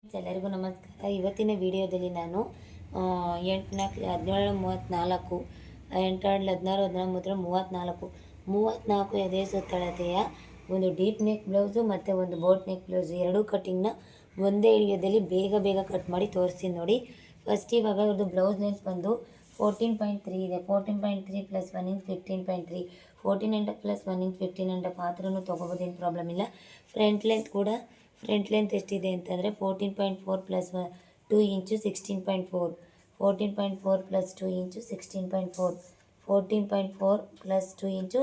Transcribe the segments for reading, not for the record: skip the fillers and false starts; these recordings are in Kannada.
ಎಲ್ಲರಿಗೂ ನಮಸ್ಕಾರ. ಇವತ್ತಿನ ವಿಡಿಯೋದಲ್ಲಿ ನಾನು 8×4 17 16 34 ಎದೆ ಸುತ್ತಳತೆಯ ಒಂದು ಡೀಪ್ ನೆಕ್ ಬ್ಲೌಸು ಮತ್ತು ಒಂದು ಬೋಟ್ ನೆಕ್ ಬ್ಲೌಸು ಎರಡೂ ಕಟ್ಟಿಂಗ್ನ ಒಂದೇ ವಿಡಿಯೋದಲ್ಲಿ ಬೇಗ ಕಟ್ ಮಾಡಿ ತೋರಿಸ್ತೀನಿ ನೋಡಿ. ಫಸ್ಟ್ ಇವಾಗ ಇವ್ರದ್ದು ಬ್ಲೌಸ್ ಲೆಂತ್ ಬಂದು 14.3 ಇದೆ. 14.3 + 1 ಇಂಚ್ 15.3, 14 ಪ್ಲಸ್ 1 ಇಂಚ್ 15 ಆದ್ರೂ ತೊಗೋಬೋದು, ಏನು ಪ್ರಾಬ್ಲಮ್ ಇಲ್ಲ. ಫ್ರಂಟ್ ಲೆಂತ್ ಎಷ್ಟಿದೆ ಅಂತಂದರೆ 14.4 + 2 ಇಂಚು 16.4, 14.4 + 2 ಇಂಚು 16.4, 14.4 + 2 ಇಂಚು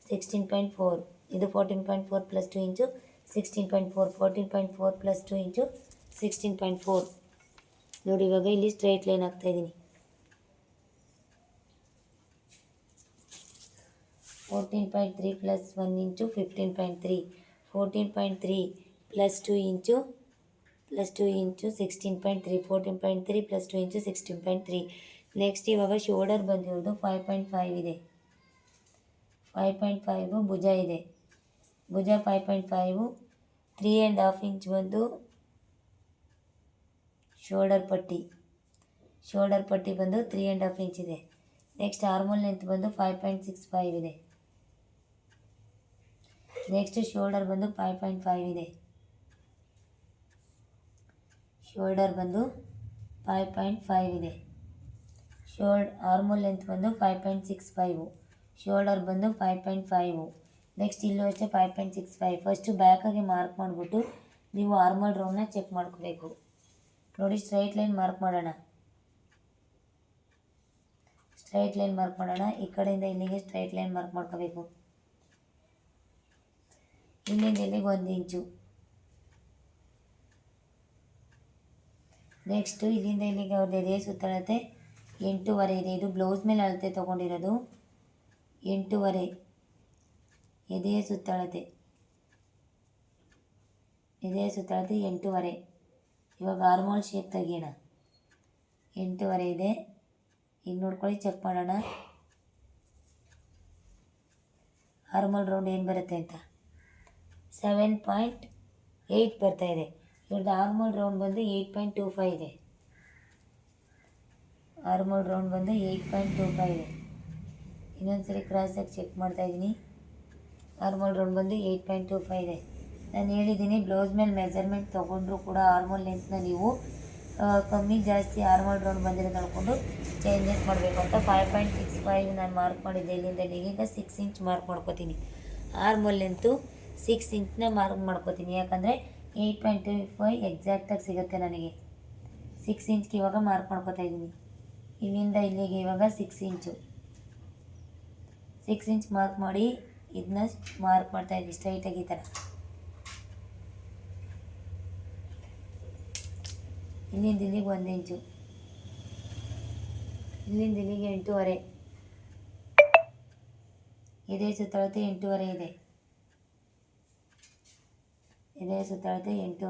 16.4, ಇದು 14.4 + 2 ಇಂಚು 16.4, 14.4 + 2 ಇಂಚು 16.4 ನೋಡಿ. ಇವಾಗ ಇಲ್ಲಿ ಸ್ಟ್ರೈಟ್ ಲೈನ್ ಹಾಕ್ತಾಯಿದ್ದೀನಿ. 14.3 + 1 ಇಂಚು 15.3, 14.3 + 2 ಇಂಚು 16.3, 14.3 + 2 ಇಂಚು 16.3. ನೆಕ್ಸ್ಟ್ ಇವಾಗ ಶೋಲ್ಡರ್ ಬಂದಿರೋದು 5.5 ಇದೆ. 5.5 ಭುಜ ಇದೆ. ಭುಜ 5.5, 3.5 ಇಂಚ್ ಬಂದು ಶೋಲ್ಡರ್ ಪಟ್ಟಿ ಬಂದು 3.5 ಇಂಚ್ ಇದೆ. ನೆಕ್ಸ್ಟ್ ಆರ್ಮೋಲ್ ಲೆಂತ್ ಬಂದು 5.65 ಇದೆ. ನೆಕ್ಸ್ಟ್ ಶೋಲ್ಡರ್ ಬಂದು 5.5 ಇದೆ. ಆರ್ಮೋಲ್ ಲೆಂತ್ ಬಂದು 5.65, ಶೋಲ್ಡರ್ ಬಂದು 5.5. ನೆಕ್ಸ್ಟ್ ಇಲ್ಲೂ ಅಷ್ಟೇ 5.65. ಫಸ್ಟು ಬ್ಯಾಕಾಗಿ ಮಾರ್ಕ್ ಮಾಡಿಬಿಟ್ಟು ನೀವು ಆರ್ಮೋಲ್ ರೌಂಡ್ನ ಚೆಕ್ ಮಾಡ್ಕೋಬೇಕು ನೋಡಿ. ಸ್ಟ್ರೈಟ್ ಲೈನ್ ಮಾರ್ಕ್ ಮಾಡೋಣ. ಈ ಕಡೆಯಿಂದ ಇಲ್ಲಿಗೆ ಸ್ಟ್ರೈಟ್ ಲೈನ್ ಮಾರ್ಕ್ ಮಾಡ್ಕೋಬೇಕು. ಇಲ್ಲಿಂದ ಇಲ್ಲಿಗೆ 1 ಇಂಚು. ನೆಕ್ಸ್ಟು ಇಲ್ಲಿಂದ ಇಲ್ಲಿಗೆ ಅವ್ರದ್ದು ಎದೆ ಸುತ್ತಳತೆ 8.5 ಇದೆ. ಇದು ಬ್ಲೌಸ್ ಮೇಲೆ ಅಳತೆ ತೊಗೊಂಡಿರೋದು. 8.5 ಎದೆಯ ಸುತ್ತಳತೆ 8.5. ಇವಾಗ ಆರ್ಮೋಲ್ ಶೇಪ್ ತೆಗಿಯೋಣ. 8.5 ಇದೆ. ಈಗ ನೋಡ್ಕೊಳ್ಳಿ, ಚೆಕ್ ಮಾಡೋಣ ಆರ್ಮೋಲ್ ರೌಂಡ್ ಏನು ಬರುತ್ತೆ ಅಂತ. 7.8 ಬರ್ತಾಯಿದೆ. ಇವ್ರದ್ದು ಆರ್ಮೋಲ್ ರೌಂಡ್ ಬಂದು 8.25 ಇದೆ. ಇನ್ನೊಂದ್ಸರಿ ಕ್ರಾಸಾಗಿ ಚೆಕ್ ಮಾಡ್ತಾಯಿದ್ದೀನಿ. ಆರ್ಮೋಲ್ ರೌಂಡ್ ಬಂದು 8.25 ಇದೆ. ನಾನು ಹೇಳಿದ್ದೀನಿ, ಬ್ಲೌಸ್ ಮೇಲೆ ಮೆಜರ್ಮೆಂಟ್ ತೊಗೊಂಡ್ರೂ ಕೂಡ ಆರ್ಮೋಲ್ ಲೆಂತ್ನ ನೀವು ಕಮ್ಮಿ ಜಾಸ್ತಿ ಆರ್ಮೋಲ್ ರೌಂಡ್ ಬಂದಿರೋದು ನೋಡಿಕೊಂಡು ಚೇಂಜಸ್ ಮಾಡಬೇಕು ಅಂತ. 5.65 ನಾನು ಮಾರ್ಕ್ ಮಾಡಿದ್ದೆ. ಇಲ್ಲಿಂದ ಈಗ 6 ಇಂಚ್ ಮಾರ್ಕ್ ಮಾಡ್ಕೋತೀನಿ. ಆರ್ಮೋಲ್ ಲೆಂತು 6 ಇಂಚ್ನ ಮಾರ್ಕ್ ಮಾಡ್ಕೋತೀನಿ, ಯಾಕಂದರೆ 8.25 ಎಕ್ಸಾಕ್ಟಾಗಿ ಸಿಗುತ್ತೆ ನನಗೆ. 6 ಇಂಚ್ಗೆ ಇವಾಗ ಮಾರ್ಕ್ ಮಾಡ್ಕೋತಾ ಇದ್ದೀನಿ. ಇಲ್ಲಿಂದ ಇಲ್ಲಿಗೆ ಇವಾಗ 6 ಇಂಚ್ ಮಾರ್ಕ್ ಮಾಡಿ ಇದನ್ನ ಮಾರ್ಕ್ ಮಾಡ್ತಾಯಿದ್ದೀನಿ ಸ್ಟ್ರೈಟಾಗಿ ಈ ಥರ. ಇಲ್ಲಿಂದ ಇಲ್ಲಿಗೆ 1 ಇಂಚು. ಇಲ್ಲಿಂದ ಇಲ್ಲಿಗೆ 8.5. ಎದೆ ಸುತ್ತಳತೆ 8.5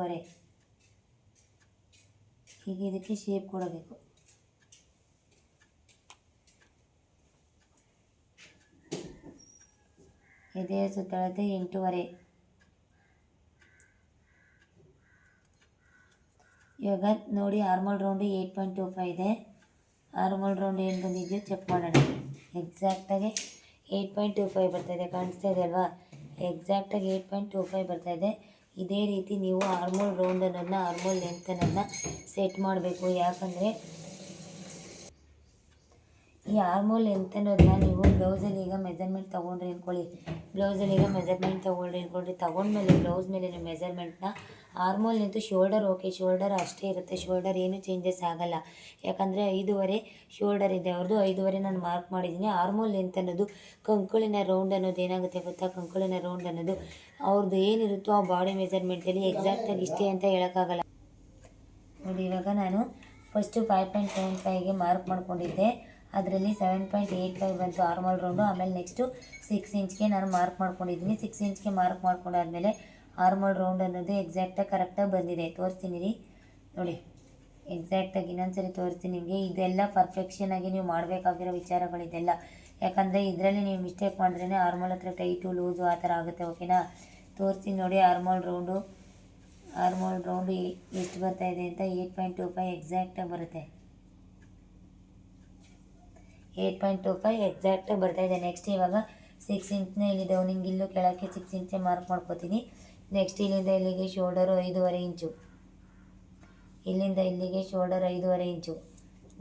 ಇದೆ. ಈಗ ಇದಕ್ಕೆ ಶೇಪ್ ಕೊಡಬೇಕು. ಎದೆಯ ಸುತ್ತಳತೆ 8.5. ಇವಾಗ ನೋಡಿ, ಆರ್ಮೋಲ್ ರೌಂಡು 8.25 ಇದೆ. ಆರ್ಮೋಲ್ ರೌಂಡ್ ಏನು ಬಂದಿದೆಯೋ ಚೆಕ್ ಮಾಡೋಣ. ಎಕ್ಸಾಕ್ಟಾಗಿ 8.25 ಬರ್ತಾಯಿದೆ. ಕಾಣಿಸ್ತಾ ಇದೆ ಅಲ್ವಾ? ಎಕ್ಸಾಕ್ಟಾಗಿ 8.25 ಬರ್ತಾಯಿದೆ. ಇದೇ ರೀತಿ ನೀವು ಆರ್ಮೋಲ್ ರೌಂಡ್ ಅನ್ನೋದನ್ನ, ಆರ್ಮೋಲ್ ಲೆಂತ್ ಅನ್ನೋದನ್ನ ಸೆಟ್ ಮಾಡಬೇಕು. ಯಾಕಂದರೆ ಈ ಆರ್ಮೋಲ್ ಲೆಂತ್ ಅನ್ನೋದನ್ನ ನೀವು ಬ್ಲೌಸಲ್ಲಿ ಈಗ ಮೆಜರ್ಮೆಂಟ್ ತೊಗೊಂಡ್ರಿ ಅಂದ್ಕೊಳ್ಳಿ. ತಗೊಂಡ್ಮೇಲೆ ಬ್ಲೌಸ್ ಮೇಲೆ ನೀವು ಮೆಜರ್ಮೆಂಟ್ನ armhole length shoulder okay, shoulder ಅಷ್ಟೇ ಇರುತ್ತೆ. ಶೋಲ್ಡರ್ ಏನು ಚೇಂಜಸ್ ಆಗೋಲ್ಲ. ಯಾಕಂದರೆ 5.5 ಶೋಲ್ಡರ್ ಇದೆ ಅವ್ರದ್ದು. 5.5 ನಾನು ಮಾರ್ಕ್ ಮಾಡಿದ್ದೀನಿ. ಆರ್ಮೋಲ್ ಲೆಂತ್ ಅನ್ನೋದು ಕಂಕುಳಿನ ರೌಂಡ್ ಅನ್ನೋದು ಏನಾಗುತ್ತೆ ಗೊತ್ತಾ? ಕಂಕುಳಿನ ರೌಂಡ್ ಅನ್ನೋದು ಅವ್ರದ್ದು ಏನಿರುತ್ತೋ ಆ ಬಾಡಿ ಮೆಜರ್ಮೆಂಟಲ್ಲಿ ಎಕ್ಸಾಕ್ಟಾಗಿ ಇಷ್ಟೇ ಅಂತ ಹೇಳೋಕ್ಕಾಗಲ್ಲ ನೋಡಿ. ಇವಾಗ ನಾನು ಫಸ್ಟು 5.75ಗೆ ಮಾರ್ಕ್ ಮಾಡ್ಕೊಂಡಿದ್ದೆ. ಅದರಲ್ಲಿ 7.85 ಬಂತು ಆರ್ಮೋಲ್ ರೌಂಡು. ಆಮೇಲೆ ನೆಕ್ಸ್ಟು 6 ಇಂಚ್ಗೆ ನಾನು ಮಾರ್ಕ್ ಮಾಡ್ಕೊಂಡಿದ್ದೀನಿ. 6 ಇಂಚ್ಗೆ ಮಾರ್ಕ್ ಮಾಡ್ಕೊಂಡಾದ್ಮೇಲೆ ಆರ್ಮೋಲ್ ರೌಂಡ್ ಅನ್ನೋದು ಎಕ್ಸಾಕ್ಟಾಗಿ ಕರೆಕ್ಟಾಗಿ ಬಂದಿದೆ. ತೋರಿಸ್ತೀನಿ ರೀ ನೋಡಿ. ಎಕ್ಸಾಕ್ಟಾಗಿ ಇನ್ನೊಂದ್ಸರಿ ತೋರಿಸ್ತೀನಿ ನಿಮಗೆ. ಇದೆಲ್ಲ ಪರ್ಫೆಕ್ಷನಾಗಿ ನೀವು ಮಾಡಬೇಕಾಗಿರೋ ವಿಚಾರಗಳಿದೆಲ್ಲ. ಯಾಕಂದರೆ ಇದರಲ್ಲಿ ನೀವು ಮಿಸ್ಟೇಕ್ ಮಾಡಿದ್ರೇ ಆರ್ಮೋಲ್ ಹತ್ರ ಟೈಟು ಲೂಸು ಆ ಥರ ಆಗುತ್ತೆ. ಓಕೆನಾ? ತೋರಿಸ್ತೀನಿ ನೋಡಿ. ಆರ್ಮೋಲ್ ರೌಂಡು ಆರ್ಮೋಲ್ ರೌಂಡು ಎಷ್ಟು ಬರ್ತಾ ಇದೆ ಅಂತ 8.25 ಎಕ್ಸಾಕ್ಟಾಗಿ ಬರುತ್ತೆ. 8.25 ಎಕ್ಸಾಕ್ಟಾಗಿ ಬರ್ತಾಯಿದೆ. ನೆಕ್ಸ್ಟ್ ಇವಾಗ 6 ಇಂಚ್ನ ಇಲ್ಲಿ ಡೌನಿಂಗ್ ಇಲ್ಲೂ ಕೆಳಕ್ಕೆ 6 ಇಂಚೆ ಮಾರ್ಕ್ ಮಾಡ್ಕೋತೀನಿ. ನೆಕ್ಸ್ಟ್ ಇಲ್ಲಿಂದ ಇಲ್ಲಿಗೆ ಶೋಲ್ಡರು 5.5 ಇಂಚು, ಇಲ್ಲಿಂದ ಇಲ್ಲಿಗೆ ಶೋಲ್ಡರ್ 5.5 ಇಂಚು.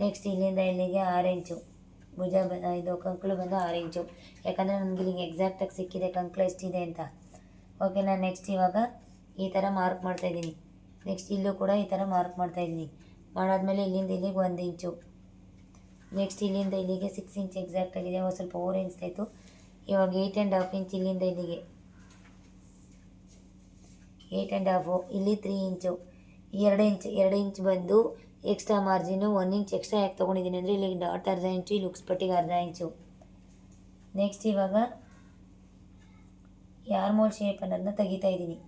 ನೆಕ್ಸ್ಟ್ ಇಲ್ಲಿಂದ ಇಲ್ಲಿಗೆ 6 ಇಂಚು ಭುಜ ಇದು ಕಂಕಳು ಬಂದು 6 ಇಂಚು, ಯಾಕಂದರೆ ನನಗೆ ಇಲ್ಲಿಗೆ ಎಕ್ಸಾಕ್ಟಾಗಿ ಸಿಕ್ಕಿದೆ ಕಂಕಳು ಎಷ್ಟಿದೆ ಅಂತ. ಓಕೆನಾ. ನೆಕ್ಸ್ಟ್ ಇವಾಗ ಈ ಥರ ಮಾರ್ಕ್ ಮಾಡ್ತಾಯಿದ್ದೀನಿ. ನೆಕ್ಸ್ಟ್ ಇಲ್ಲೂ ಕೂಡ ಈ ಥರ ಮಾರ್ಕ್ ಮಾಡ್ತಾಯಿದ್ದೀನಿ. ಮಾಡಾದ್ಮೇಲೆ ಇಲ್ಲಿಂದ ಇಲ್ಲಿಗೆ 1 ಇಂಚು. ನೆಕ್ಸ್ಟ್ ಇಲ್ಲಿಂದ ಇಲ್ಲಿಗೆ 6 ಇಂಚ್ ಎಕ್ಸಾಕ್ಟಾಗಿದೆ, ಒಂದು ಸ್ವಲ್ಪ ಓವರ್ ಎಣಿಸ್ತಾಯಿತ್ತು. ಇವಾಗ 8.5 ಇಂಚ್ ಇಲ್ಲಿಂದ ಇಲ್ಲಿಗೆ 8.5, ಇಲ್ಲಿ 3 ಇಂಚು, 2 ಇಂಚ್ ಬಂದು ಎಕ್ಸ್ಟ್ರಾ ಮಾರ್ಜಿನು 1 ಇಂಚ್ ಎಕ್ಸ್ಟ್ರಾ ಯಾಕೆ ತೊಗೊಂಡಿದ್ದೀನಿ ಅಂದರೆ ಇಲ್ಲಿಗೆ ಡಾಟ್ ಅರ್ಧ ಇಂಚು, ಇಲ್ಲಿ ಉಕ್ಸ್ ಪಟ್ಟಿಗೆ ಅರ್ಧ ಇಂಚು. ನೆಕ್ಸ್ಟ್ ಇವಾಗ ಈ ಆರ್ಮೋಲ್ ಶೇಪ್ ಅನ್ನೋದನ್ನ ತೆಗಿತಾ ಇದ್ದೀನಿ.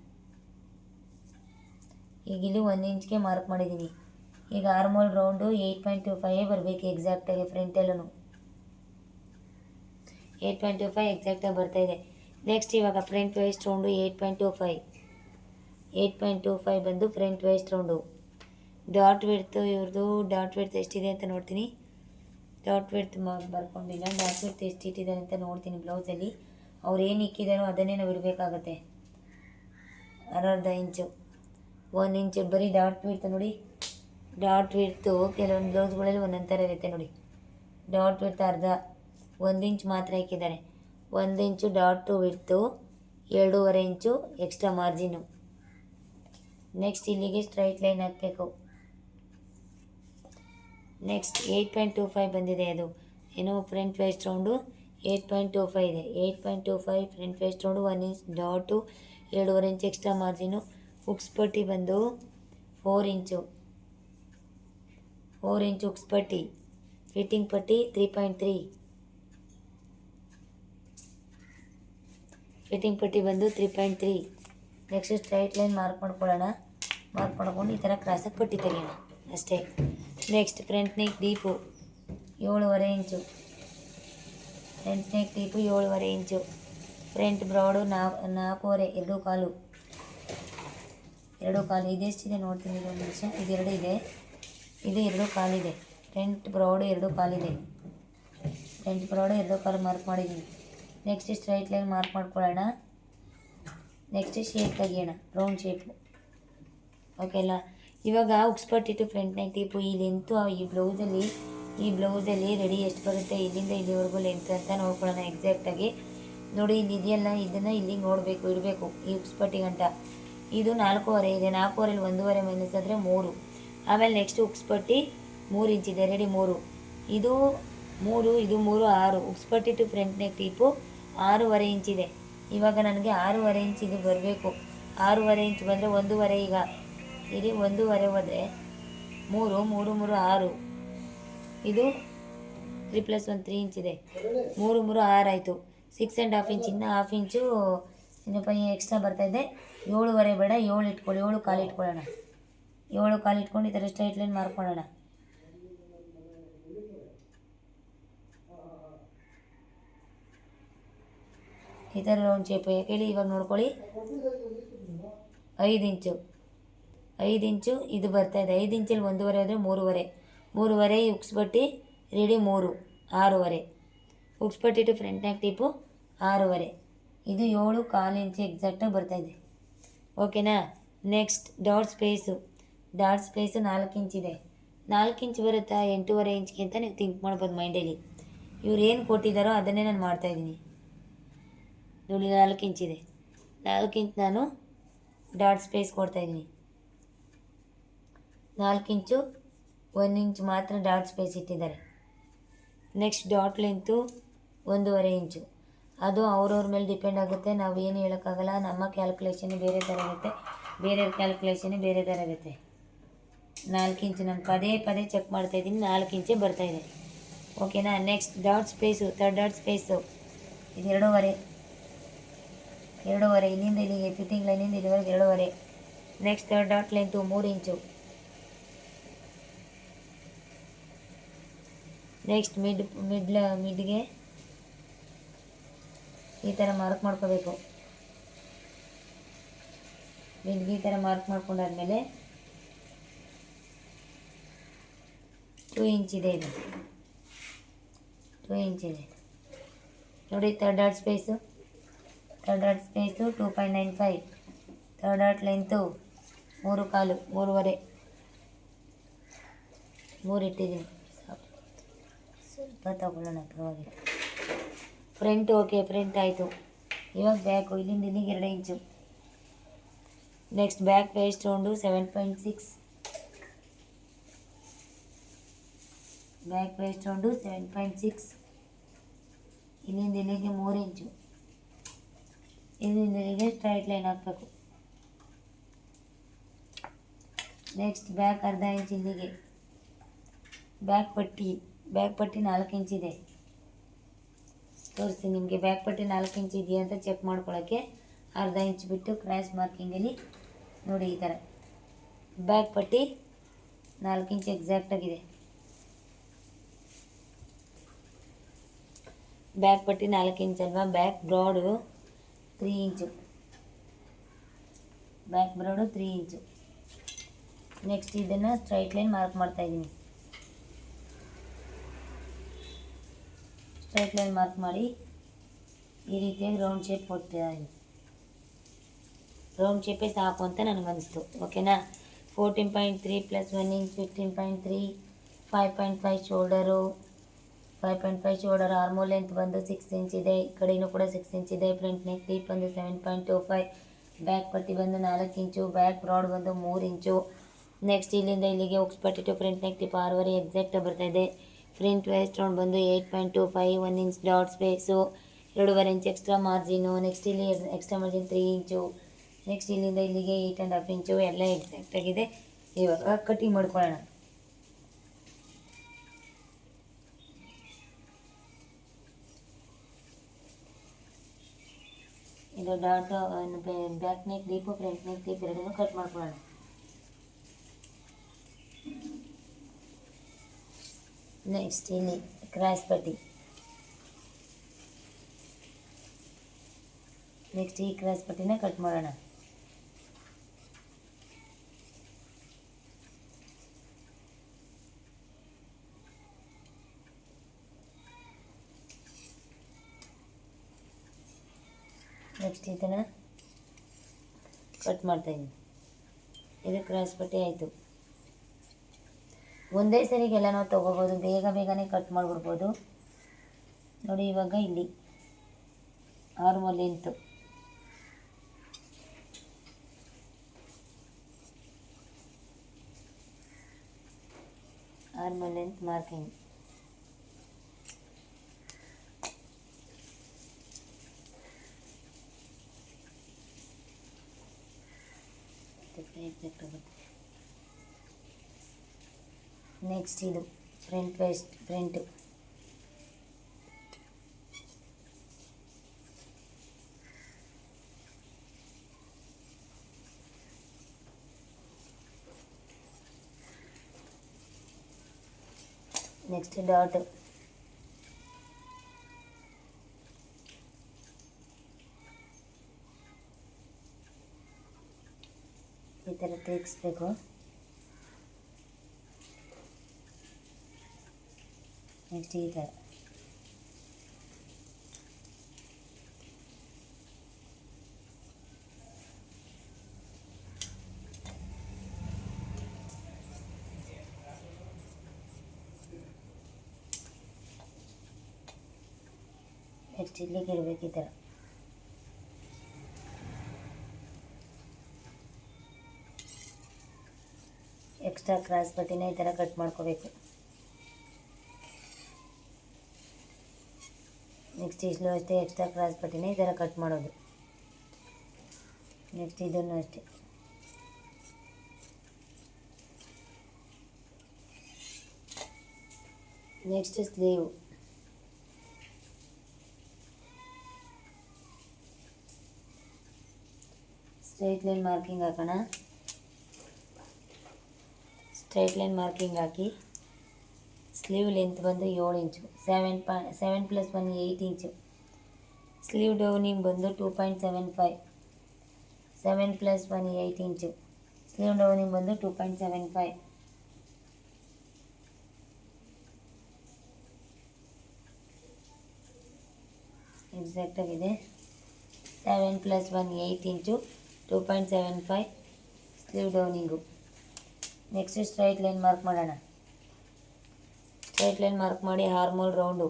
ಈಗ ಇಲ್ಲಿ 1 ಇಂಚ್ಗೆ ಮಾರ್ಕ್ ಮಾಡಿದ್ದೀನಿ. ಈಗ ಆರ್ಮೋಲ್ ರೌಂಡು 8.25 ಬರಬೇಕು ಎಕ್ಸಾಕ್ಟಾಗಿ, ಫ್ರಂಟಲ್ಲೂ 8.25 ಎಕ್ಸಾಕ್ಟಾಗಿ ಬರ್ತಾಯಿದೆ. ನೆಕ್ಸ್ಟ್ ಇವಾಗ ಫ್ರಂಟ್ ವೇಸ್ಟ್ ರೌಂಡು 8.25 ಬಂದು ಫ್ರಂಟ್ ವೇಸ್ಟ್ ರೌಂಡು. ಡಾಟ್ ವಿಡ್ತು ಇವ್ರದ್ದು ಡಾಟ್ ವಿಡ್ತ್ ಎಷ್ಟಿದೆ ಅಂತ ನೋಡ್ತೀನಿ. ಡಾಟ್ ವಿಡ್ತ್ ಬರ್ಕೊಂಡಿಲ್ಲ. ಡಾಟ್ ವಿಡ್ತ್ ಎಷ್ಟು ಇಟ್ಟಿದ್ದಾರೆ ಅಂತ ನೋಡ್ತೀನಿ ಬ್ಲೌಸಲ್ಲಿ. ಅವ್ರು ಏನು ಇಕ್ಕಿದಾರೋ ಅದನ್ನೇ ನಾವು ಇಡಬೇಕಾಗತ್ತೆ. ಅರ್ಧ ಇಂಚು, 1 ಇಂಚು ಬರೀ ಡಾಟ್ ವಿಡ್ತ್ ನೋಡಿ. ಡಾಟ್ ವಿಡ್ತು ಕೆಲವೊಂದು ಬ್ಲೌಸ್ಗಳಲ್ಲಿ ಒಂದೊಂದು ಥರ ಇರುತ್ತೆ ನೋಡಿ. ಡಾಟ್ ವಿಡ್ತ್ ಅರ್ಧ 1 ಇಂಚ್ ಮಾತ್ರ ಇಕ್ಕಿದ್ದಾರೆ. 1 ಇಂಚು ಡಾಟು ವಿಡ್ತು, 2.5 ಇಂಚು ಎಕ್ಸ್ಟ್ರಾ ಮಾರ್ಜಿನು. ನೆಕ್ಸ್ಟ್ ಇಲ್ಲಿಗೆ ಸ್ಟ್ರೈಟ್ ಲೈನ್ ಹಾಕಬೇಕು. ನೆಕ್ಸ್ಟ್ 8.25 ಬಂದಿದೆ, ಅದು ಏನು ಫ್ರಂಟ್ ವೇಸ್ಟ್ ರೌಂಡು 8.25 ಇದೆ. 8.25 ಫ್ರಂಟ್ ವೇಸ್ಟ್ ರೌಂಡು, 1 ಇಂಚ್ ಡಾಟು, 2.5 ಇಂಚ್ ಎಕ್ಸ್ಟ್ರಾ ಮಾರ್ಜಿನು. ಉಕ್ಸ್ ಪಟ್ಟಿ ಬಂದು 4 ಇಂಚು, 4 ಇಂಚು ಉಕ್ಸ್ ಪಟ್ಟಿ. ಫಿಟ್ಟಿಂಗ್ ಪಟ್ಟಿ 3.3, ಫಿಟ್ಟಿಂಗ್ ಪಟ್ಟಿ ಬಂದು 3.3. ನೆಕ್ಸ್ಟ್ ಸ್ಟ್ರೈಟ್ ಲೈನ್ ಮಾರ್ಕ್ ಮಾಡ್ಕೊಳ್ಳೋಣ. ಮಾರ್ಕ್ ಮಾಡ್ಕೊಂಡು ಈ ಥರ ಕ್ರಾಸಾಗಿ ಪಟ್ಟಿ ತೆಗೆಯೋಣ ಅಷ್ಟೇ. Next front neck deep 7.5 inch, front neck deep 7.5 inch. Front broad 4.25, 2.25. ಇದೆಷ್ಟಿದೆ ನೋಡ್ತೀನಿ, ಇದೊಂದು ನಿಮಿಷ. ಇದು 2 ಇದೆ, ಇದು 2.25 ಇದೆ. ಫ್ರಂಟ್ ಬ್ರಾಡು 2.25 ಇದೆ. ಫ್ರಂಟ್ ಬ್ರಾಡು 2.25 ಮಾರ್ಕ್ ಮಾಡಿದ್ದೀನಿ. ನೆಕ್ಸ್ಟ್ ಸ್ಟ್ರೈಟ್ ಲೈನ್ ಮಾರ್ಕ್ ಮಾಡ್ಕೊಳ್ಳೋಣ. ನೆಕ್ಸ್ಟ್ ಶೇಪ್ ತೆಗಿಯೋಣ, ರೌಂಡ್ ಶೇಪು. ಓಕೆಲ್ಲ. ಇವಾಗ ಉಕ್ಸ್ ಪಟ್ಟಿಟ್ಟು ಫ್ರಂಟ್ ನೆಕ್ ಟೀಪು ಈ ಲೆಂತು ಈ ಬ್ಲೌಸಲ್ಲಿ ರೆಡಿ ಎಷ್ಟು ಬರುತ್ತೆ ಇಲ್ಲಿಂದ ಇಲ್ಲಿವರೆಗೂ ಲೆಂತ್ ಅಂತ ನೋಡ್ಕೊಳ್ಳೋಣ ಎಕ್ಸಾಕ್ಟಾಗಿ. ನೋಡಿ ಇಲ್ಲಿ ಇದೆಯಲ್ಲ, ಇದನ್ನು ಇಲ್ಲಿಗೆ ನೋಡಬೇಕು, ಇಡಬೇಕು ಈ ಉಕ್ಸ್ ಪಟ್ಟಿ ಗಂಟ. ಇದು 4.25 ಇದೆ. 4.25 1.5 ಮೈನಸ್ ಆದರೆ 3. ಆಮೇಲೆ ನೆಕ್ಸ್ಟ್ ಉಕ್ಸ್ ಪಟ್ಟಿ 3 ಇಂಚಿದೆ, ರೆಡಿ 3. ಇದು 3, ಇದು 3, 6. ಉಕ್ಸ್ ಪಟ್ಟಿಟ್ಟು ಫ್ರಂಟ್ ನೆಕ್ ಟೀಪು 6.5 ಇಂಚಿದೆ. ಇವಾಗ ನನಗೆ 6.5 ಇಂಚ್ ಇದು ಬರಬೇಕು. 6.5 ಇಂಚ್ ಬಂದರೆ 1.5, ಈಗ ಇಲ್ಲಿ 1.5 ಹೋದರೆ 3, 3, 3, 6. ಇದು 3 + 1 3 ಇಂಚಿದೆ. 3, 3, 6 ಆಯಿತು. 6.5 ಇಂಚ್, ಇನ್ನು 1/2 ಇಂಚು ಏನಪ್ಪ ಎಕ್ಸ್ಟ್ರಾ ಬರ್ತಾಯಿದೆ. 7.5 ಬೇಡ, 7 ಇಟ್ಕೊಳ್ಳಿ, 7.25 ಇಟ್ಕೊಳ್ಳೋಣ. 7.25 ಇಟ್ಕೊಂಡು ಈ ಥರ ಸ್ಟ್ರೈಟ್ ಲೈನ್ ಮಾರ್ಕ್ ಮಾಡೋಣ. ಈ ಥರ ರೌಂಡ್ ಶೇಪು ಯಾಕೆ ಇವಾಗ ನೋಡ್ಕೊಳ್ಳಿ. 5 ಇಂಚು, 5 ಇಂಚು ಇದು ಬರ್ತಾಯಿದೆ. 5 ಇಂಚಲ್ಲಿ 1.5 ಆದರೆ 3.5, 3.5 ಉಕ್ಸ್ ಪಟ್ಟಿ ರೆಡಿ 3, 6.5. ಉಕ್ಸ್ ಪಟ್ಟಿ ಟು ಫ್ರಂಟ್ ನೆಕ್ ಟೀಪು 6.5. ಇದು 7.25 ಇಂಚು ಎಕ್ಸಾಕ್ಟಾಗಿ ಬರ್ತಾಯಿದೆ. ಓಕೆನಾ. Next dot space 4 ಇಂಚಿದೆ. 4 ಇಂಚ್ ಬರುತ್ತಾ 8.5 ಇಂಚ್ಗೆ ಅಂತ ನೀವು ಥಿಂಕ್ ಮಾಡ್ಬೋದು ಮೈಂಡಲ್ಲಿ. ಇವ್ರು ಏನು ಕೊಟ್ಟಿದ್ದಾರೋ ಅದನ್ನೇ ನಾನು ಮಾಡ್ತಾಯಿದ್ದೀನಿ ನೋಡಿ. 4 ಇಂಚಿದೆ, 4 ಇಂಚ್ ನಾನು ಡಾಟ್ ಸ್ಪೇಸ್ ಕೊಡ್ತಾಯಿದ್ದೀನಿ. 4 ಇಂಚು 1 ಇಂಚ್ ಮಾತ್ರ ಡಾಟ್ ಸ್ಪೇಸ್ ಇಟ್ಟಿದ್ದಾರೆ. ನೆಕ್ಸ್ಟ್ ಡಾಟ್ ಲೆಂತು 1.5 ಇಂಚು. ಅದು ಅವ್ರವ್ರ ಮೇಲೆ ಡಿಪೆಂಡ್ ಆಗುತ್ತೆ, ನಾವು ಏನು ಹೇಳೋಕ್ಕಾಗಲ್ಲ. ನಮ್ಮ ಕ್ಯಾಲ್ಕುಲೇಷನ್ ಬೇರೆ ಥರ ಇರುತ್ತೆ, ಬೇರೆಯವ್ರ ಕ್ಯಾಲ್ಕುಲೇಷನ್ ಬೇರೆ ಥರ ಇರುತ್ತೆ. 4 ಇಂಚು ನಾನು ಪದೇ ಚೆಕ್ ಮಾಡ್ತಾಯಿದ್ದೀನಿ, 4 ಇಂಚೇ ಬರ್ತಾಯಿದೆ. ಓಕೆನಾ. Next dot space, third dot space ಇದು 2.5, ಇಲ್ಲಿಂದ ಇಲ್ಲಿಗೆ ಫಿಟ್ಟಿಂಗ್ ಲೈನಿಂದ ಇಲ್ಲಿವರೆಗೆ 2.5. ನೆಕ್ಸ್ಟ್ ಥರ್ಡ್ ಡಾಟ್ ಲೆಂತು 3 ಇಂಚು. ನೆಕ್ಸ್ಟ್ ಮಿಡ್ಗೆ ಈ ಥರ ಮಾರ್ಕ್ ಮಾಡ್ಕೋಬೇಕು. ಬೆನ್ನಿಗೆ ಈ ಥರ ಮಾರ್ಕ್ ಮಾಡ್ಕೊಂಡಾದ್ಮೇಲೆ 2 ಇಂಚ್ ಇದೆ, ಇದು 2 ಇಂಚ್ ಇದೆ ನೋಡಿ. Third dot space 2.95, third dot length 3 3.5 3 ಇಟ್ಟಿದ್ದೀನಿ. ಸ್ವಲ್ಪ ತಗೊಳ್ಳೋಣ, ಪರವಾಗಿಲ್ಲ. ಫ್ರಂಟ್ ಓಕೆ, ಫ್ರಂಟ್ ಆಯಿತು. ಇವಾಗ ಬ್ಯಾಕು ಇಲ್ಲಿಂದ ಇಲ್ಲಿಗೆ 2 inch. Next back waist round 7.6, back waist round 7.6. ಇಲ್ಲಿಂದ ಇಲ್ಲಿಗೆ 3 ಇಂಚು. ಇಲ್ಲಿಂದ ಇಲ್ಲಿಗೆ ಸ್ಟ್ರೈಟ್ ಲೈನ್ ಹಾಕಬೇಕು. ನೆಕ್ಸ್ಟ್ ಬ್ಯಾಕ್ ಅರ್ಧ ಇಂಚ್ ಇಲ್ಲಿಗೆ. ಬ್ಯಾಕ್ ಪಟ್ಟಿ 4 ಇಂಚ್ ಇದೆ. ತೋರಿಸ್ತೀನಿ ನಿಮಗೆ. ಬ್ಯಾಕ್ ಪಟ್ಟಿ 4 ಇಂಚ್ ಇದೆಯಾ ಅಂತ ಚೆಕ್ ಮಾಡ್ಕೊಳ್ಳೋಕ್ಕೆ ಅರ್ಧ ಇಂಚ್ ಬಿಟ್ಟು ಕ್ರಾಸ್ ಮಾರ್ಕಿಂಗಲ್ಲಿ ನೋಡಿ, ಈ ಥರ ಬ್ಯಾಕ್ ಪಟ್ಟಿ 4 ಇಂಚ್ ಎಕ್ಸಾಕ್ಟಾಗಿದೆ. ಬ್ಯಾಕ್ ಪಟ್ಟಿ 4 ಇಂಚ್ ಅಲ್ವಾ. ಬ್ಯಾಕ್ ಬ್ರಾಡು 3 ಇಂಚು, ಬ್ಯಾಕ್ ಬ್ರಾಡು 3 ಇಂಚು. ನೆಕ್ಸ್ಟ್ ಇದನ್ನು ಸ್ಟ್ರೈಟ್ ಲೈನ್ ಮಾರ್ಕ್ ಮಾಡ್ತಾಯಿದ್ದೀನಿ. ಸ್ಟ್ರೈಟ್ ಲೈನ್ ಮಾರ್ಕ್ ಮಾಡಿ ಈ ರೀತಿಯಾಗಿ ರೌಂಡ್ ಶೇಪ್ ಕೊಡ್ತಾಯಿದ್ದೀನಿ. ರೌಂಡ್ ಶೇಪೇ ಸಾಕು ಅಂತ ನನಗನ್ನಿಸ್ತು. ಓಕೆನಾ. 14.3 + 1 inch 15.3, 5.5 shoulder, 5.5 shoulder. Armhole length ಬಂದು 6 ಇಂಚ್ ಇದೆ. ಈ ಕಡೆಯೂ ಕೂಡ 6 ಇಂಚ್ ಇದೆ. ಫ್ರಂಟ್ ನೆಕ್ ಡೀಪ್ ಬಂದು 7.25, ಬ್ಯಾಕ್ ಪಟ್ಟಿ ಬಂದು 4 ಇಂಚು, ಬ್ಯಾಕ್ ಬ್ರಾಡ್ ಬಂದು 3 ಇಂಚು. ನೆಕ್ಸ್ಟ್ ಇಲ್ಲಿಂದ ಇಲ್ಲಿಗೆ ಉಕ್ಸ್ ಪಟ್ಟಿ ಟು ಫ್ರಂಟ್ ನೆಕ್ ಟಿಪ್ 6.5 ಎಕ್ಸಾಕ್ಟಾಗಿ ಬರ್ತಾಯಿದೆ. ಫ್ರಂಟ್ ವೇಸ್ಟ್ ರೌಂಡ್ ಬಂದು 8.25, 1 inch dot space, 2.5 inch extra margin. Next ಇಲ್ಲಿ ಎಕ್ಸ್ಟ್ರಾ ಮಾರ್ಜಿನ್ 3 ಇಂಚು. ನೆಕ್ಸ್ಟ್ ಇಲ್ಲಿಂದ ಇಲ್ಲಿಗೆ 8.5 ಇಂಚು. ಎಲ್ಲ ಎಕ್ಸಾಕ್ಟಾಗಿದೆ. ಇವಾಗ ಕಟಿಂಗ್ ಮಾಡ್ಕೊಳ್ಳೋಣ. ಇದು dot back neck deep front neck deep ಎರಡನ್ನೂ ಕಟ್ ಮಾಡ್ಕೊಳ್ಳೋಣ. ನೆಕ್ಸ್ಟ್ ಇಲ್ಲಿ ಕ್ರಾಸ್ ಪಟ್ಟಿ. ನೆಕ್ಸ್ಟ್ ಈ ಕ್ರಾಸ್ ಪಟ್ಟಿನ ಕಟ್ ಮಾಡೋಣ. ನೆಕ್ಸ್ಟ್ ಇದನ್ನು ಕಟ್ ಮಾಡ್ತಾಯಿದ್ದೀನಿ. ಇದು ಕ್ರಾಸ್ ಪಟ್ಟಿ ಆಯಿತು. ಒಂದೇ ಸರಿಗೆಲ್ಲ ನಾವು ತೊಗೋಬೋದು, ಬೇಗನೆ ಕಟ್ ಮಾಡಿಬಿಡ್ಬೋದು ನೋಡಿ. ಇವಾಗ ಇಲ್ಲಿ ಆರ್ಮೋಲ್ ಲೆಂತು ಮಾರ್ಕಿಂಗ್. ನೆಕ್ಸ್ಟ್ ಇದು front waste front. Next dot. ಈ ಥರ ತೆಗಿಸ್ಬೇಕು. ನೆಕ್ಸ್ಟ್ ಈ ಥರ ನೆಕ್ಸ್ಟ್ ಇಲ್ಲಿಗೆ ಇಡಬೇಕು. ಈ ಥರ ಎಕ್ಸ್ಟ್ರಾ ಕ್ರಾಸ್ ಪಟ್ಟಿನ ಈ ಥರ ಕಟ್ ಮಾಡ್ಕೋಬೇಕು. ನೆಕ್ಸ್ಟ್ ಇಲ್ಲೂ ಅಷ್ಟೇ ಎಕ್ಸ್ಟ್ರಾ ಕ್ರಾಸ್ ಪಟ್ಟಿನ ಈ ಥರ ಕಟ್ ಮಾಡೋದು. ನೆಕ್ಸ್ಟ್ ಇದನ್ನು ಅಷ್ಟೇ. Next sleeve. Straight line marking ಹಾಕೋಣ. ಸ್ಟ್ರೈಟ್ ಲೈನ್ ಮಾರ್ಕಿಂಗ್ ಹಾಕಿ ಸ್ಲೀವ್ ಲೆಂತ್ ಬಂದು 7 ಇಂಚು. 7 + 1 8 ಇಂಚು. ಸ್ಲೀವ್ ಡೌನಿಂಗ್ ಬಂದು 2.75. 7 + 1 8 ಇಂಚು. ಸ್ಲೀವ್ ಡೌನಿಂಗ್ ಬಂದು 2.75. ಎಕ್ಸಾಕ್ಟಾಗಿದೆ. 7 + 1 8 ಇಂಚು 2.75 sleeve downing. Next straight line mark ಮಾಡೋಣ. ಸ್ಟ್ರೈಟ್ ಲೈನ್ ಮಾರ್ಕ್ ಮಾಡಿ ಆರ್ಮೋಲ್ ರೌಂಡು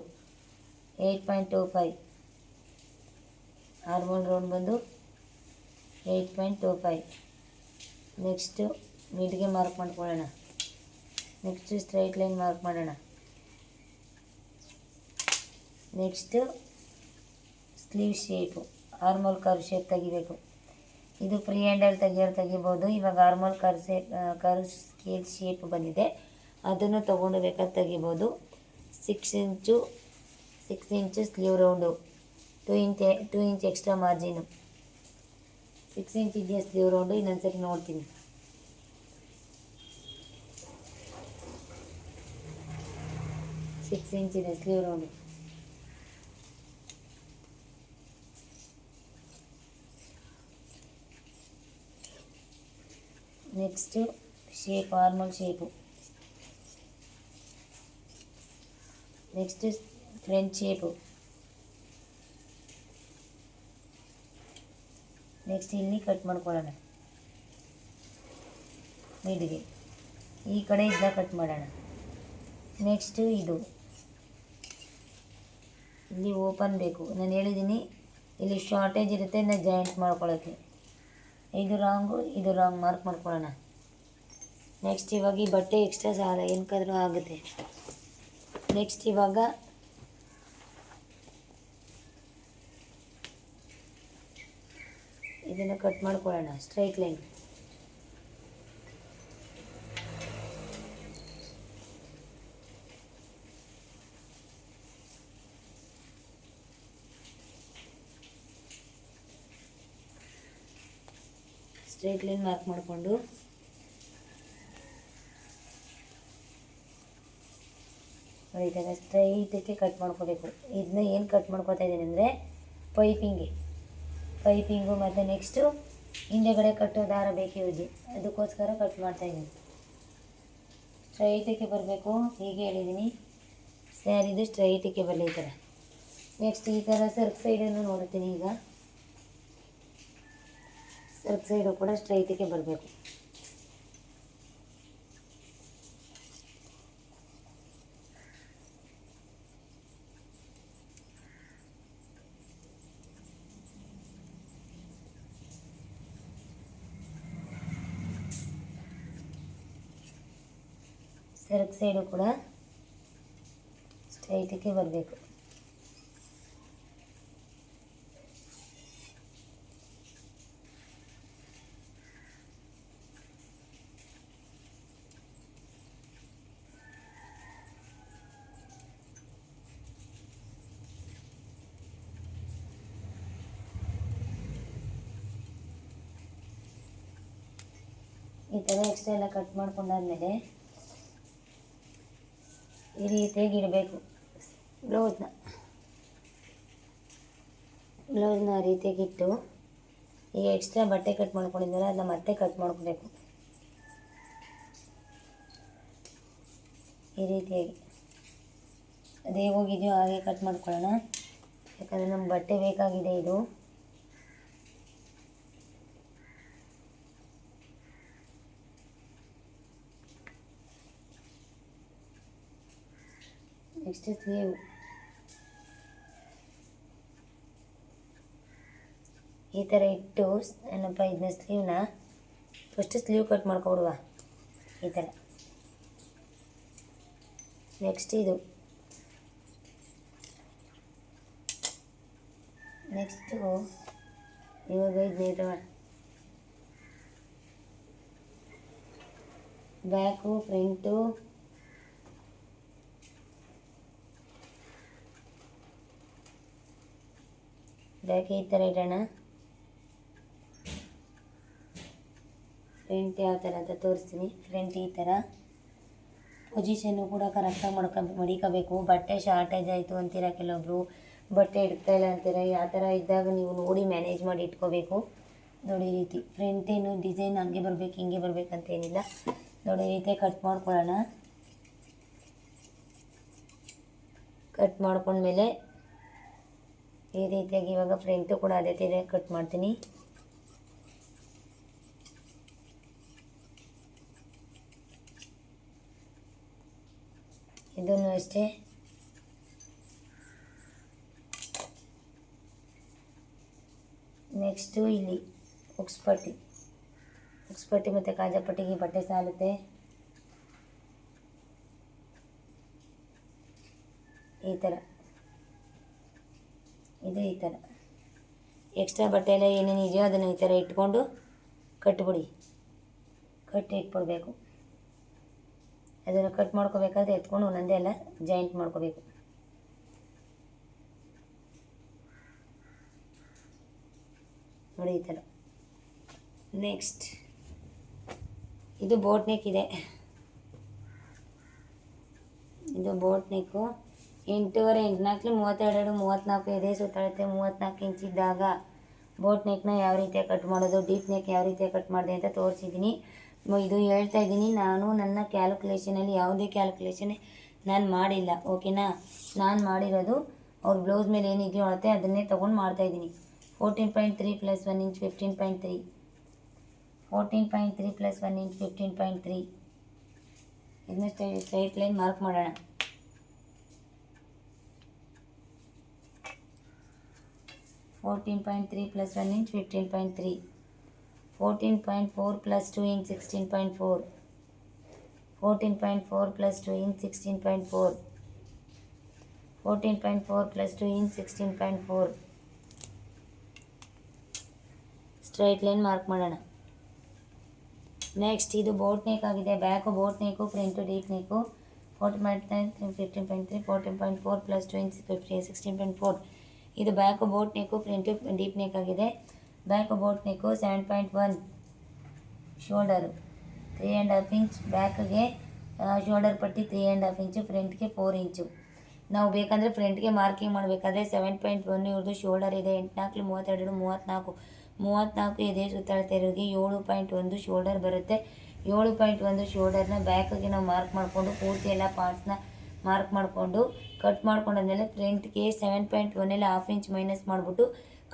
8.25. ಆರ್ಮೋಲ್ ರೌಂಡ್ ಬಂದು 8.25. ನೆಕ್ಸ್ಟು ಮಿಡ್ಗೆ ಮಾರ್ಕ್ ಮಾಡ್ಕೊಳ್ಳೋಣ. ನೆಕ್ಸ್ಟು ಸ್ಟ್ರೈಟ್ ಲೈನ್ ಮಾರ್ಕ್ ಮಾಡೋಣ. Next sleeve shape, armhole curve shape ತೆಗಿಬೇಕು. ಇದು ಫ್ರೀ ಹ್ಯಾಂಡಲ್ಲಿ ತೆಗಿಬೋದು. ಇವಾಗ ಆರ್ಮೋಲ್ ಕರ್ವ್ ಸ್ಕೇಲ್ ಶೇಪ್ ಬಂದಿದೆ, ಅದನ್ನು ತೊಗೊಂಡು ಬೇಕಾದ್ರೆ ತೆಗಿಬೋದು. 6 inch sleeve round, 2 inch extra margin. 6 inch ಇದೆಯಾ ಸ್ಲೀವ್ ರೌಂಡು? ಇನ್ನೊಂದ್ಸರಿ ನೋಡ್ತೀನಿ. 6 ಇಂಚ್ ಇದೆ sleeve round. Next shape, armhole shape. Next front shape. Next ಇಲ್ಲಿ ಕಟ್ ಮಾಡ್ಕೊಳ್ಳೋಣ ಮಿಡ್ಗೆ. ಈ ಕಡೆ ಇದನ್ನ ಕಟ್ ಮಾಡೋಣ. ನೆಕ್ಸ್ಟು ಇದು ಇಲ್ಲಿ ಓಪನ್ ಬೇಕು. ನಾನು ಹೇಳಿದ್ದೀನಿ ಇಲ್ಲಿ ಶಾರ್ಟೇಜ್ ಇರುತ್ತೆ, ನಾನು ಜಾಯಿಂಟ್ ಮಾಡ್ಕೊಳ್ಳೋಕ್ಕೆ. ಇದು ರಾಂಗ್ ಮಾರ್ಕ್ ಮಾಡ್ಕೊಳ್ಳೋಣ. ನೆಕ್ಸ್ಟ್ ಇವಾಗ ಈ ಬಟ್ಟೆ ಎಕ್ಸ್ಟ್ರಾ ಸಾಲ ಏನಕ್ಕಾದ್ರೂ ಆಗುತ್ತೆ. ನೆಕ್ಸ್ಟ್ ಇವಾಗ ಇದನ್ನು ಕಟ್ ಮಾಡ್ಕೊಳ್ಳೋಣ. Straight line. Straight line mark ಮಾಡಿಕೊಂಡು ಇದಾಗ ಸ್ಟ್ರೈಟಕ್ಕೆ ಕಟ್ ಮಾಡ್ಕೋಬೇಕು. ಇದನ್ನ ಏನು ಕಟ್ ಮಾಡ್ಕೋತಾ ಇದ್ದೀನಿ ಅಂದರೆ ಪೈಪಿಂಗು ಮತ್ತು ನೆಕ್ಸ್ಟು ಹಿಂದೆಗಡೆ ಕಟ್ಟೋ ದಾರ ಬೇಕು ಇವ್ರಿಗೆ, ಅದಕ್ಕೋಸ್ಕರ ಕಟ್ ಮಾಡ್ತಾಯಿದ್ದೀನಿ. ಸ್ಟ್ರೈಟಕ್ಕೆ ಬರಬೇಕು, ಹೀಗೆ ಹೇಳಿದ್ದೀನಿ. ಸ್ಯಾರಿದು ಸ್ಟ್ರೈಟಕ್ಕೆ ಬರಲಿ ಈ ಥರ. ನೆಕ್ಸ್ಟ್ ಈ ಥರ ಸರ್ಕ್ ಸೈಡನ್ನು ನೋಡ್ತೀನಿ. ಈಗ ಸರ್ಕ್ ಸೈಡು ಕೂಡ ಸ್ಟ್ರೈಟಕ್ಕೆ ಬರಬೇಕು. ಸರ್ಕ್ ಸೈಡು ಕೂಡ ಸ್ಟ್ರೈಟಕ್ಕೆ ಬರಬೇಕು. ಈ ಥರ ಎಕ್ಸ್ಟ್ರಾ ಎಲ್ಲ ಕಟ್ ಮಾಡ್ಕೊಂಡಾದ್ಮೇಲೆ ಈ ರೀತಿಯಾಗಿ ಇಡಬೇಕು. ಬ್ಲೌಸ್ನ ಆ ರೀತಿಯಾಗಿ ಇಟ್ಟು ಈಗ ಎಕ್ಸ್ಟ್ರಾ ಬಟ್ಟೆ ಕಟ್ ಮಾಡ್ಕೊಂಡಿದ್ದಾರೆ ಅದನ್ನ ಮತ್ತೆ ಕಟ್ ಮಾಡ್ಕೋಬೇಕು. ಈ ರೀತಿಯಾಗಿ ಅದೇ ಹೋಗಿದೆಯೋ ಹಾಗೆ ಕಟ್ ಮಾಡ್ಕೊಳ್ಳೋಣ. ಯಾಕಂದರೆ ನಮ್ಮ ಬಟ್ಟೆ ಬೇಕಾಗಿದೆ ಇದು. Next sleeve. ಈ ಥರ ಇಟ್ಟು ಏನಪ್ಪ ಇದನ್ನ ಸ್ಲೀವ್ನ ಫಸ್ಟ್ ಸ್ಲೀವ್ ಕಟ್ ಮಾಡ್ಕೊಬಿಡುವ ಈ ಥರ. ನೆಕ್ಸ್ಟ್ ಇದು. ನೆಕ್ಸ್ಟು ಇವಾಗ ಇದು ಬ್ಯಾಕು ಫ್ರಂಟು ಬ್ಯಾಕ್ ಈ ಥರ ಇಡೋಣ. ಫ್ರಂಟ್ ಯಾವ ಥರ ಅಂತ ತೋರಿಸ್ತೀನಿ. ಫ್ರಂಟ್ ಈ ಥರ ಪೊಸಿಷನ್ನು ಕೂಡ ಕರೆಕ್ಟಾಗಿ ಮಡಿಕೋಬೇಕು. ಬಟ್ಟೆ ಶಾರ್ಟೇಜ್ ಆಯಿತು ಅಂತೀರ ಕೆಲವೊಬ್ರು, ಬಟ್ಟೆ ಇಡ್ತಾ ಇಲ್ಲ ಅಂತೀರ. ಆ ಥರ ಇದ್ದಾಗ ನೀವು ನೋಡಿ ಮ್ಯಾನೇಜ್ ಮಾಡಿ ಇಟ್ಕೋಬೇಕು. ನೋಡಿ ಈ ರೀತಿ ಫ್ರಂಟ್ ಏನು ಡಿಸೈನ್ ಹಂಗೆ ಬರಬೇಕು ಹಿಂಗೆ ಬರಬೇಕಂತೇನಿಲ್ಲ. ನೋಡಿ ಈ ರೀತಿ ಕಟ್ ಮಾಡ್ಕೊಳ್ಳೋಣ. ಕಟ್ ಮಾಡ್ಕೊಂಡ್ಮೇಲೆ ಈ ರೀತಿಯಾಗಿ ಇವಾಗ ಫ್ರಂಟು ಕೂಡ ಅದೇ ಥರ ಕಟ್ ಮಾಡ್ತೀನಿ. ಇದನ್ನು ಅಷ್ಟೇ. ನೆಕ್ಸ್ಟು ಇಲ್ಲಿ ಉಕ್ಸ್ಪಟ್ಟಿ ಮತ್ತು ಕಾಜಾಪಟ್ಟಿಗೆ ಬಟ್ಟೆ ಸಾಲುತ್ತೆ. ಈ ಥರ ಇದು ಈ ಥರ ಎಕ್ಸ್ಟ್ರಾ ಬಟ್ಟೆ ಎಲ್ಲ ಏನೇನು ಇದೆಯೋ ಅದನ್ನು ಈ ಥರ ಇಟ್ಕೊಂಡು ಕಟ್ಬಿಡಿ. ಕಟ್ಟಿ ಇಟ್ಬಿಡ್ಬೇಕು. ಅದನ್ನು ಕಟ್ ಮಾಡ್ಕೋಬೇಕಾದ್ರೆ ಎತ್ಕೊಂಡು ಒಂದೊಂದೇ ಎಲ್ಲ ಜಾಯಿಂಟ್ ಮಾಡ್ಕೋಬೇಕು. ನೋಡಿ ಈ ಥರ. ನೆಕ್ಸ್ಟ್ ಇದು ಬೋಟ್ ನೆಕ್ ಇದೆ. ಇದು ಬೋಟ್ ನೆಕ್ಕು 8 8 32 34 ಎದೆ ಸುತ್ತಳತೆ 34 ಇಂಚ್ ಇದ್ದಾಗ ಬೋಟ್ ನೆಕ್ನ ಯಾವ ರೀತಿಯಾಗಿ ಕಟ್ ಮಾಡೋದು, ಡೀಪ್ ನೆಕ್ ಯಾವ ರೀತಿಯಾಗಿ ಕಟ್ ಮಾಡಿದೆ ಅಂತ ತೋರಿಸಿದ್ದೀನಿ. ಇದು ಹೇಳ್ತಾ ಇದ್ದೀನಿ, ನಾನು ನನ್ನ ಕ್ಯಾಲ್ಕುಲೇಷನಲ್ಲಿ ಯಾವುದೇ ಕ್ಯಾಲ್ಕುಲೇಷನ್ ನಾನು ಮಾಡಿಲ್ಲ. ಓಕೆನಾ? ನಾನು ಮಾಡಿರೋದು ಅವ್ರ ಬ್ಲೌಸ್ ಮೇಲೆ ಏನಿದೆಯೋ ಅಳತೆ ಅದನ್ನೇ ತೊಗೊಂಡು ಮಾಡ್ತಾಯಿದ್ದೀನಿ. 14.3 + 1 ಇಂಚ್ 15.3, 14.3 + 1 ಇಂಚ್ 15.3. ಇದನ್ನ ಸ್ಟ್ರೈಟ್ ಲೈನ್ ಮಾರ್ಕ್ ಮಾಡೋಣ. 14.3 + 1 inch 15.3, 14.4 + 2 inch 16.4, 14.4 + 2 inch 16.4, 14.4 + 2 inch 16.4. Straight line mark ಮಾಡೋಣ. ನೆಕ್ಸ್ಟ್ ಇದು ಬೋಟ್ ನೆಕ್ ಆಗಿದೆ. Back boat neck, front deep neck. 14.9 15.3, 14.4 + 2 inch 16.4. ಇದು back boat neck, front deep neck ಆಗಿದೆ. Back boat neck 7.1 shoulder 3.5 inch. ಬ್ಯಾಕ್ಗೆ ಶೋಲ್ಡರ್ ಪಟ್ಟಿ 3.5 ಇಂಚು, ಫ್ರಂಟ್ಗೆ 4 ಇಂಚು. ನಾವು ಬೇಕಂದರೆ ಫ್ರಂಟ್ಗೆ ಮಾರ್ಕಿಂಗ್ ಮಾಡಬೇಕಾದ್ರೆ 7.1 ಇವ್ರದ್ದು ಶೋಲ್ಡರ್ ಇದೆ. 8 4 32 34 ಎದೆ ಸುತ್ತಳತೆ ಇರೋರಿಗೆ 7.1 ಶೋಲ್ಡರ್ ಬರುತ್ತೆ. 7.1 ಶೋಲ್ಡರ್ನ ಬ್ಯಾಕಿಗೆ ನಾವು ಮಾರ್ಕ್ ಮಾಡಿಕೊಂಡು ಪೂರ್ತಿ ಎಲ್ಲ ಪಾರ್ಟ್ಸ್ನ ಮಾರ್ಕ್ ಮಾಡಿಕೊಂಡು ಕಟ್ ಮಾಡ್ಕೊಂಡಾದ್ಮೇಲೆ ಫ್ರಂಟ್ಗೆ 7.1 ಹಾಫ್ ಇಂಚ್ ಮೈನಸ್ ಮಾಡಿಬಿಟ್ಟು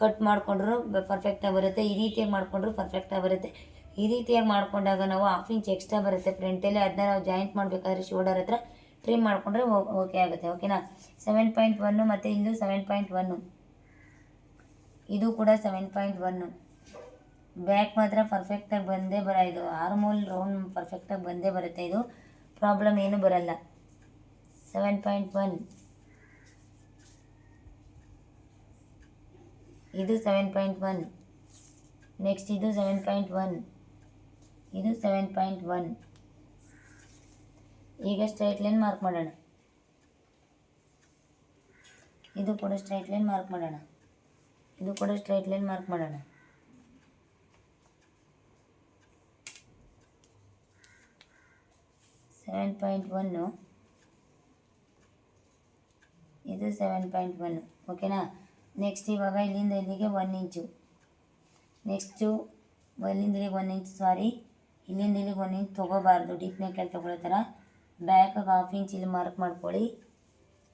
ಕಟ್ ಮಾಡಿಕೊಂಡ್ರು ಪರ್ಫೆಕ್ಟಾಗಿ ಬರುತ್ತೆ. ಈ ರೀತಿಯಾಗಿ ಮಾಡಿಕೊಂಡ್ರು ಪರ್ಫೆಕ್ಟಾಗಿ ಬರುತ್ತೆ. ಈ ರೀತಿಯಾಗಿ ಮಾಡಿಕೊಂಡಾಗ ನಾವು ಹಾಫ್ ಇಂಚ್ ಎಕ್ಸ್ಟ್ರಾ ಬರುತ್ತೆ ಫ್ರಂಟಲ್ಲಿ. ಅದನ್ನ ನಾವು ಜಾಯಿಂಟ್ ಮಾಡಬೇಕಾದ್ರೆ ಶೋಲ್ಡರ್ ಹತ್ರ ಟ್ರಿಮ್ ಮಾಡಿಕೊಂಡ್ರೆ ಓಕೆ ಆಗುತ್ತೆ. ಓಕೆನಾ? 7.1 ಮತ್ತು ಇಲ್ಲೂ 7.1, ಇದು ಕೂಡ 7.1. ಬ್ಯಾಕ್ ಮಾತ್ರ ಪರ್ಫೆಕ್ಟಾಗಿ ಬಂದೇ ಇದು ಆರ್ಮೋಲ್ ರೌಂಡ್ ಪರ್ಫೆಕ್ಟಾಗಿ ಬಂದೇ ಬರುತ್ತೆ. ಇದು ಪ್ರಾಬ್ಲಮ್ ಏನೂ ಬರಲ್ಲ. 7.1, ಇದು 7.1. ನೆಕ್ಸ್ಟ್ ಇದು 7.1, ಇದು 7.1. ಈಗ ಸ್ಟ್ರೈಟ್ ಲೈನ್ ಮಾರ್ಕ್ ಮಾಡೋಣ. ಇದು ಕೂಡ ಸ್ಟ್ರೈಟ್ ಲೈನ್ ಮಾರ್ಕ್ ಮಾಡೋಣ. ಇದು ಕೂಡ ಸ್ಟ್ರೈಟ್ ಲೈನ್ ಮಾರ್ಕ್ ಮಾಡೋಣ. ಇದು 7.1. ಓಕೆನಾ? ನೆಕ್ಸ್ಟ್ ಇವಾಗ ಇಲ್ಲಿಂದ ಇಲ್ಲಿಗೆ 1 ಇಂಚು. ನೆಕ್ಸ್ಟು ಇಲ್ಲಿಂದ ಇಲ್ಲಿಗೆ 1 ಇಂಚ್, ಇಲ್ಲಿಂದ ಇಲ್ಲಿಗೆ 1 ಇಂಚ್ ತೊಗೋಬಾರ್ದು. ಡೀಪ್ ನೆಕ್ಕಲ್ಲಿ ತೊಗೊಳ್ಳೋ ಥರ ಬ್ಯಾಕಿಗೆ ಹಾಫ್ ಇಂಚ್ ಇಲ್ಲಿ ಮಾರ್ಕ್ ಮಾಡ್ಕೊಳ್ಳಿ.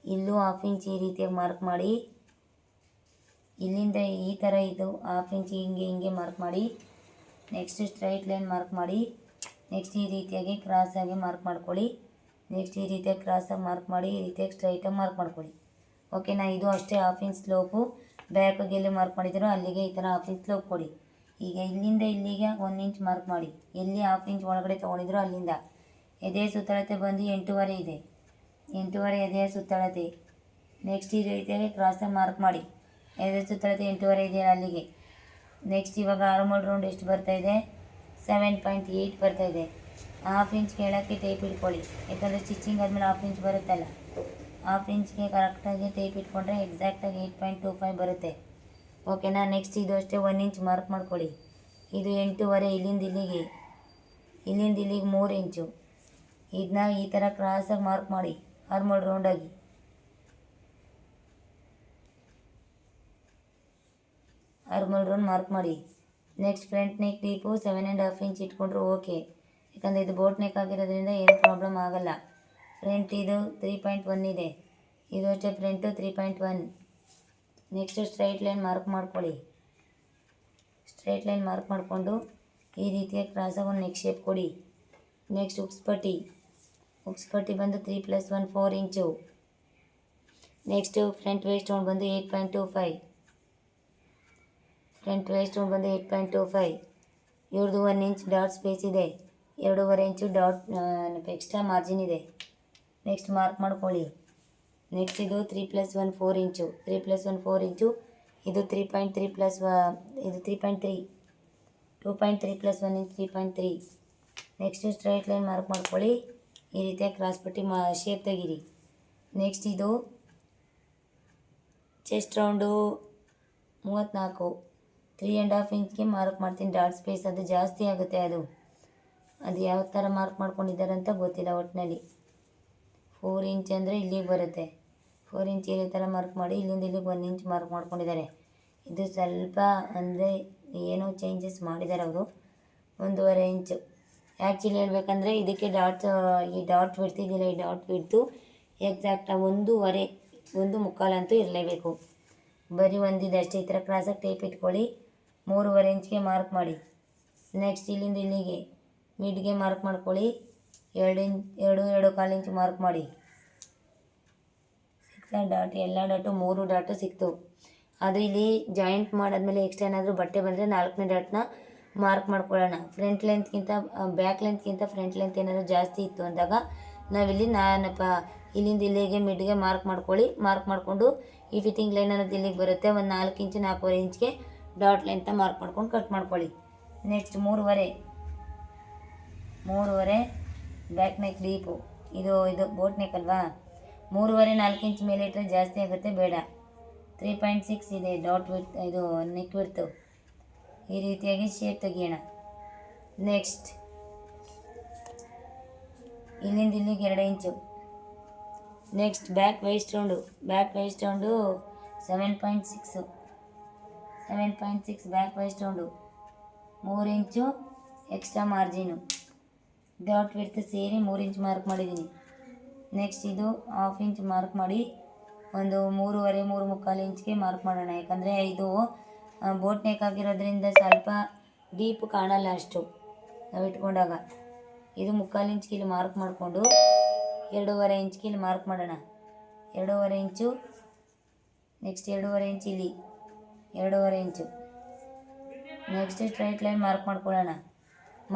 ಇಲ್ಲೂ ಹಾಫ್ ಇಂಚ್ ಈ ರೀತಿಯಾಗಿ ಮಾರ್ಕ್ ಮಾಡಿ. ಇಲ್ಲಿಂದ ಈ ಥರ ಇದು ಹಾಫ್ ಇಂಚ್ ಹಿಂಗೆ ಮಾರ್ಕ್ ಮಾಡಿ. ನೆಕ್ಸ್ಟ್ ಸ್ಟ್ರೈಟ್ ಲೈನ್ ಮಾರ್ಕ್ ಮಾಡಿ. ನೆಕ್ಸ್ಟ್ ಈ ರೀತಿಯಾಗಿ ಕ್ರಾಸಾಗಿ ಮಾರ್ಕ್ ಮಾಡ್ಕೊಳ್ಳಿ. ನೆಕ್ಸ್ಟ್ ಈ ರೀತಿಯಾಗಿ ಕ್ರಾಸಾಗಿ ಮಾರ್ಕ್ ಮಾಡಿ. ಈ ರೀತಿಯಾಗಿ ಸ್ಟ್ರೈಟಾಗಿ ಮಾರ್ಕ್ ಮಾಡ್ಕೊಳ್ಳಿ. ಓಕೆನಾ? ಇದು ಅಷ್ಟೇ ಹಾಫ್ ಇಂಚ್ ಸ್ಲೋಪು. ಬ್ಯಾಕಿಗೆ ಎಲ್ಲಿ ಮಾರ್ಕ್ ಮಾಡಿದ್ದೀರೋ ಅಲ್ಲಿಗೆ ಈ ಥರ ಹಾಫ್ ಇಂಚ್ ಸ್ಲೋಪ್ ಕೊಡಿ. ಈಗ ಇಲ್ಲಿಂದ ಇಲ್ಲಿಗೆ 1 ಇಂಚ್ ಮಾರ್ಕ್ ಮಾಡಿ. ಎಲ್ಲಿ ಹಾಫ್ ಇಂಚ್ ಒಳಗಡೆ ತೊಗೊಂಡಿದ್ರೋ ಅಲ್ಲಿಂದ ಎದೆಯ ಸುತ್ತಳತೆ ಬಂದು 8.5 ಇದೆ. 8.5 ಎದೆಯ ಸುತ್ತಳತೆ. ನೆಕ್ಸ್ಟ್ ಈ ರೀತಿಯಾಗಿ ಕ್ರಾಸಾಗಿ ಮಾರ್ಕ್ ಮಾಡಿ. ಎದೆಯ ಸುತ್ತಳತೆ 8.5 ಇದೆಯಲ್ಲ ಅಲ್ಲಿಗೆ. ನೆಕ್ಸ್ಟ್ ಇವಾಗ ಆರ್ಮೋಲ್ ರೌಂಡ್ ಎಷ್ಟು ಬರ್ತಾಯಿದೆ? 7.8 ಬರ್ತಾಯಿದೆ. ಹಾಫ್ ಇಂಚ್ ಕೆಳಕ್ಕೆ ಟೇಪ್ ಇಟ್ಕೊಳ್ಳಿ. ಯಾಕಂದರೆ ಸ್ಟಿಚಿಂಗ್ ಆದಮೇಲೆ ಹಾಫ್ ಇಂಚ್ ಬರುತ್ತಲ್ಲ, ಹಾಫ್ ಇಂಚ್ಗೆ ಕರೆಕ್ಟಾಗಿ ಟೇಪ್ ಇಟ್ಕೊಂಡ್ರೆ ಎಕ್ಸಾಕ್ಟಾಗಿ 8.25 ಬರುತ್ತೆ. ಓಕೆನಾ? ನೆಕ್ಸ್ಟ್ ಇದು ಅಷ್ಟೇ 1 ಇಂಚ್ ಮಾರ್ಕ್ ಮಾಡ್ಕೊಳ್ಳಿ. ಇದು 8.5, ಇಲ್ಲಿಂದ ಇಲ್ಲಿಗೆ 3 ಇಂಚು. ಇದನ್ನ ಈ ಥರ ಕ್ರಾಸಾಗಿ ಮಾರ್ಕ್ ಮಾಡಿ ಆರ್ಮೋಲ್ ರೌಂಡಾಗಿ. ಆರ್ಮೋಲ್ ರೌಂಡ್ ಮಾರ್ಕ್ ಮಾಡಿ. Next front neck deep 7.5 inch ಇಟ್ಕೊಂಡ್ರು ಓಕೆ, ಯಾಕಂದರೆ ಇದು ಬೋಟ್ ನೆಕ್ ಆಗಿರೋದ್ರಿಂದ ಏನು ಪ್ರಾಬ್ಲಮ್ ಆಗಲ್ಲ. ಫ್ರಂಟ್ ಇದು 3.1 ಇದೆ, ಇದು ಅಷ್ಟೇ front 3.1. Next straight line mark ಮಾಡ್ಕೊಳ್ಳಿ. ಸ್ಟ್ರೈಟ್ ಲೈನ್ ಮಾರ್ಕ್ ಮಾಡಿಕೊಂಡು ಈ ರೀತಿಯ ಕ್ರಾಸಾಗಿ ಒಂದು ನೆಕ್ ಶೇಪ್ ಕೊಡಿ. ನೆಕ್ಸ್ಟ್ ಉಕ್ಸ್ ಪಟ್ಟಿ ಬಂದು 3+1 4 ಇಂಚು. ನೆಕ್ಸ್ಟು ಫ್ರಂಟ್ ವೇಸ್ಟ್ ರೌಂಡ್ ಬಂದು 8.25. ಫ್ರಂಟ್ ವೇಸ್ಟ್ ರೌಂಡ್ ಬಂದು 8.25. ಇವ್ರದ್ದು 1 ಇಂಚ್ ಡಾಟ್ ಸ್ಪೇಸ್ ಇದೆ, 2.5 ಇಂಚು ಡಾಟ್ ಎಕ್ಸ್ಟ್ರಾ ಮಾರ್ಜಿನ್ ಇದೆ. ನೆಕ್ಸ್ಟ್ ಮಾರ್ಕ್ ಮಾಡ್ಕೊಳ್ಳಿ. ನೆಕ್ಸ್ಟ್ ಇದು 3+1 4 ಇಂಚು, 3+1 4 ಇಂಚು. ಇದು 3.3 ಪ್ಲಸ್ ಇದು 3.3, 2.3 + 1 inch 3.3. Next straight line mark ಮಾಡ್ಕೊಳ್ಳಿ. ಈ ರೀತಿಯ ಕ್ರಾಸ್ ಪಟ್ಟಿ ಶೇಪ್ ತೆಗೀರಿ. ನೆಕ್ಸ್ಟ್ ಇದು ಚೆಸ್ಟ್ ರೌಂಡು 34, 3.5 ಇಂಚ್ಗೆ ಮಾರ್ಕ್ ಮಾಡ್ತೀನಿ ಡಾಟ್ ಸ್ಪೇಸ್. ಅದು ಜಾಸ್ತಿ ಆಗುತ್ತೆ, ಅದು ಯಾವ ಥರ ಮಾರ್ಕ್ ಮಾಡ್ಕೊಂಡಿದ್ದಾರೆ ಅಂತ ಗೊತ್ತಿಲ್ಲ. ಒಟ್ಟಿನಲ್ಲಿ 4 ಇಂಚ್ ಅಂದರೆ ಇಲ್ಲಿಗೆ ಬರುತ್ತೆ. 4 ಇಂಚ್ ಇದೇ ಥರ ಮಾರ್ಕ್ ಮಾಡಿ ಇಲ್ಲಿಂದ ಇಲ್ಲಿಗೆ 1 ಇಂಚ್ ಮಾರ್ಕ್ ಮಾಡ್ಕೊಂಡಿದ್ದಾರೆ. ಇದು ಸ್ವಲ್ಪ ಅಂದರೆ ಏನೋ ಚೇಂಜಸ್ ಮಾಡಿದ್ದಾರೆ ಅವರು, 1.5 ಇಂಚು. ಆ್ಯಕ್ಚುಲಿ ಹೇಳ್ಬೇಕಂದ್ರೆ ಇದಕ್ಕೆ ಈ ಡಾಟ್ ಬಿಡ್ತಿದ್ದಿಲ್ಲ, ಈ ಡಾಟ್ ಬಿಡ್ತು ಎಕ್ಸಾಕ್ಟಾಗಿ 1.25 ಅಂತೂ ಇರಲೇಬೇಕು. ಬರೀ ಒಂದಿದೆ ಅಷ್ಟೇ. ಈ ಥರ ಕ್ರಾಸಾಗಿ ಟೇಪ್ ಇಟ್ಕೊಳ್ಳಿ. 3.5 ಇಂಚ್ಗೆ ಮಾರ್ಕ್ ಮಾಡಿ. ನೆಕ್ಸ್ಟ್ ಇಲ್ಲಿಂದ ಇಲ್ಲಿಗೆ ಮಿಡ್ಗೆ ಮಾರ್ಕ್ ಮಾಡ್ಕೊಳ್ಳಿ. 2.25 ಇಂಚ್ ಮಾರ್ಕ್ ಮಾಡಿ. ಡಾಟ್ ಎಲ್ಲ ಡಾಟು 3 ಡಾಟು ಸಿಕ್ತು. ಅದು ಇಲ್ಲಿ ಜಾಯಿಂಟ್ ಮಾಡಾದ್ಮೇಲೆ ಎಕ್ಸ್ಟ್ರಾ ಏನಾದರೂ ಬಟ್ಟೆ ಬಂದರೆ 4ನೇ ಡಾಟ್ನ ಮಾರ್ಕ್ ಮಾಡ್ಕೊಳ್ಳೋಣ. ಫ್ರಂಟ್ ಲೆಂತ್ಗಿಂತ ಬ್ಯಾಕ್ ಲೆಂತ್ಗಿಂತ ಫ್ರಂಟ್ ಲೆಂತ್ ಏನಾದರೂ ಜಾಸ್ತಿ ಇತ್ತು ಅಂದಾಗ ನಾವಿಲ್ಲಿ ಇಲ್ಲಿಂದ ಇಲ್ಲಿಗೆ ಮಿಡ್ಗೆ ಮಾರ್ಕ್ ಮಾಡ್ಕೊಳ್ಳಿ. ಮಾರ್ಕ್ ಮಾಡಿಕೊಂಡು ಈ ಫಿಟ್ಟಿಂಗ್ ಲೈನ್ ಅನ್ನೋದು ಇಲ್ಲಿಗೆ ಬರುತ್ತೆ. ಒಂದು 4 ಇಂಚು 4.5 ಇಂಚ್ಗೆ ಡಾಟ್ ಲೆಂತ್ನ ಮಾರ್ಕ್ ಮಾಡ್ಕೊಂಡು ಕಟ್ ಮಾಡ್ಕೊಳ್ಳಿ. Next 3.5 back neck deep. ಇದು ಬೋಟ್ ನೆಕ್ ಅಲ್ವಾ, 3.5 4 ಇಂಚ್ ಮೇಲೆ ಇಟ್ಟರೆ ಜಾಸ್ತಿ ಆಗುತ್ತೆ, ಬೇಡ. 3.6 ಇದೆ ಡಾಟ್ ವಿಡ್ತ್, ಇದು ನೆಕ್ ವಿಡ್ತು. ಈ ರೀತಿಯಾಗಿ ಶೇಪ್ ತೆಗಿಯೋಣ. ನೆಕ್ಸ್ಟ್ ಇಲ್ಲಿಂದ ಇಲ್ಲಿಗೆ 2 inch. Next back waist round 7.6 back waist round, 3 inch extra margin. ಡಾಟ್ ವಿಡ್ತ್ ಸೇರಿ 3 ಇಂಚ್ ಮಾರ್ಕ್ ಮಾಡಿದ್ದೀನಿ. ನೆಕ್ಸ್ಟ್ ಇದು 1/2 ಇಂಚ್ ಮಾರ್ಕ್ ಮಾಡಿ ಒಂದು 3.5 ಇಂಚ್ಗೆ ಮಾರ್ಕ್ ಮಾಡೋಣ. ಯಾಕಂದರೆ ಇದು ಬೋಟ್ ನೆಕ್ ಆಗಿರೋದ್ರಿಂದ ಸ್ವಲ್ಪ ಡೀಪ್ ಕಾಣಲ್ಲ ಅಷ್ಟು ನಾವು ಇಟ್ಕೊಂಡಾಗ. ಇದು 3/4 ಇಂಚ್ಗೆ ಇಲ್ಲಿ ಮಾರ್ಕ್ ಮಾಡಿಕೊಂಡು 2.5 ಇಂಚ್ಗೆ ಇಲ್ಲಿ ಮಾರ್ಕ್ ಮಾಡೋಣ. 2.5 ಇಂಚು. ನೆಕ್ಸ್ಟ್ 2.5 ಇಂಚ್ ಇಲ್ಲಿ 2.5 ಇಂಚು. ನೆಕ್ಸ್ಟ್ ಸ್ಟ್ರೈಟ್ ಲೈನ್ ಮಾರ್ಕ್ ಮಾಡ್ಕೊಳ್ಳೋಣ.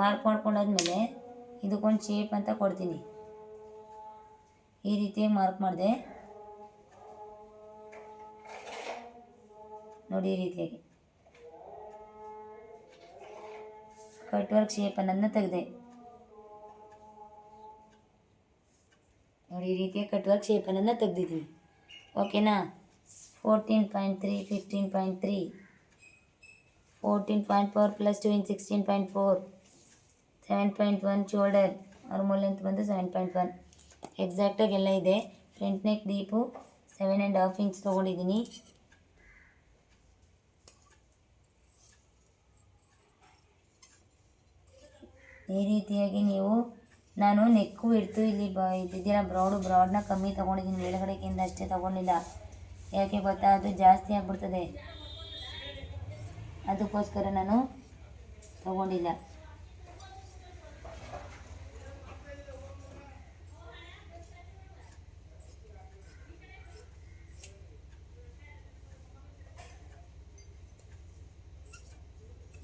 ಮಾರ್ಕ್ ಮಾಡ್ಕೊಂಡಾದ್ಮೇಲೆ ಇದಕ್ಕೊಂದು ಶೇಪ್ ಅಂತ ಕೊಡ್ತೀನಿ. ಈ ರೀತಿಯಾಗಿ ಮಾರ್ಕ್ ಮಾಡಿದೆ ನೋಡಿ. ಈ ರೀತಿಯಾಗಿ ಕಟ್ ವರ್ಕ್ ಶೇಪ್ ಅನ್ನೋದನ್ನ ತೆಗೆದೆ ನೋಡಿ. ಈ ರೀತಿಯ ಕಟ್ ವರ್ಕ್ ಶೇಪ್ ಅನ್ನೋದನ್ನ ತೆಗೆದಿದ್ದೀನಿ. ಓಕೆನಾ. 14.3 15.3 14.4 + 2 ಇಂಚ್ 16.4 7.1 ಶೋಲ್ಡರ್ ಆರ್ಮೋಲ್ ಲೆಂತ್ ಬಂದು 7.1 ಎಕ್ಸಾಕ್ಟಾಗಿ ಎಲ್ಲ ಇದೆ. ಫ್ರಂಟ್ ನೆಕ್ ಡೀಪು 7.5 ಇಂಚ್ ತೊಗೊಂಡಿದ್ದೀನಿ. ಈ ರೀತಿಯಾಗಿ ನಾನು ನೆಕ್ಕು ಇಡ್ತು ಇಲ್ಲಿ ಇದ್ದಿದ್ದೀರ ಬ್ರಾಡ್ನ ಕಮ್ಮಿ ತೊಗೊಂಡಿದ್ದೀನಿ, ಮೇಲ್ಗಡೆಗಿಂತ ಅಷ್ಟೇ ತೊಗೊಂಡಿಲ್ಲ. ಯಾಕೆ ಗೊತ್ತಾ, ಅದು ಜಾಸ್ತಿ ಆಗಿಬಿಡ್ತದೆ, ಅದಕ್ಕೋಸ್ಕರ ನಾನು ತೊಗೊಂಡಿಲ್ಲ.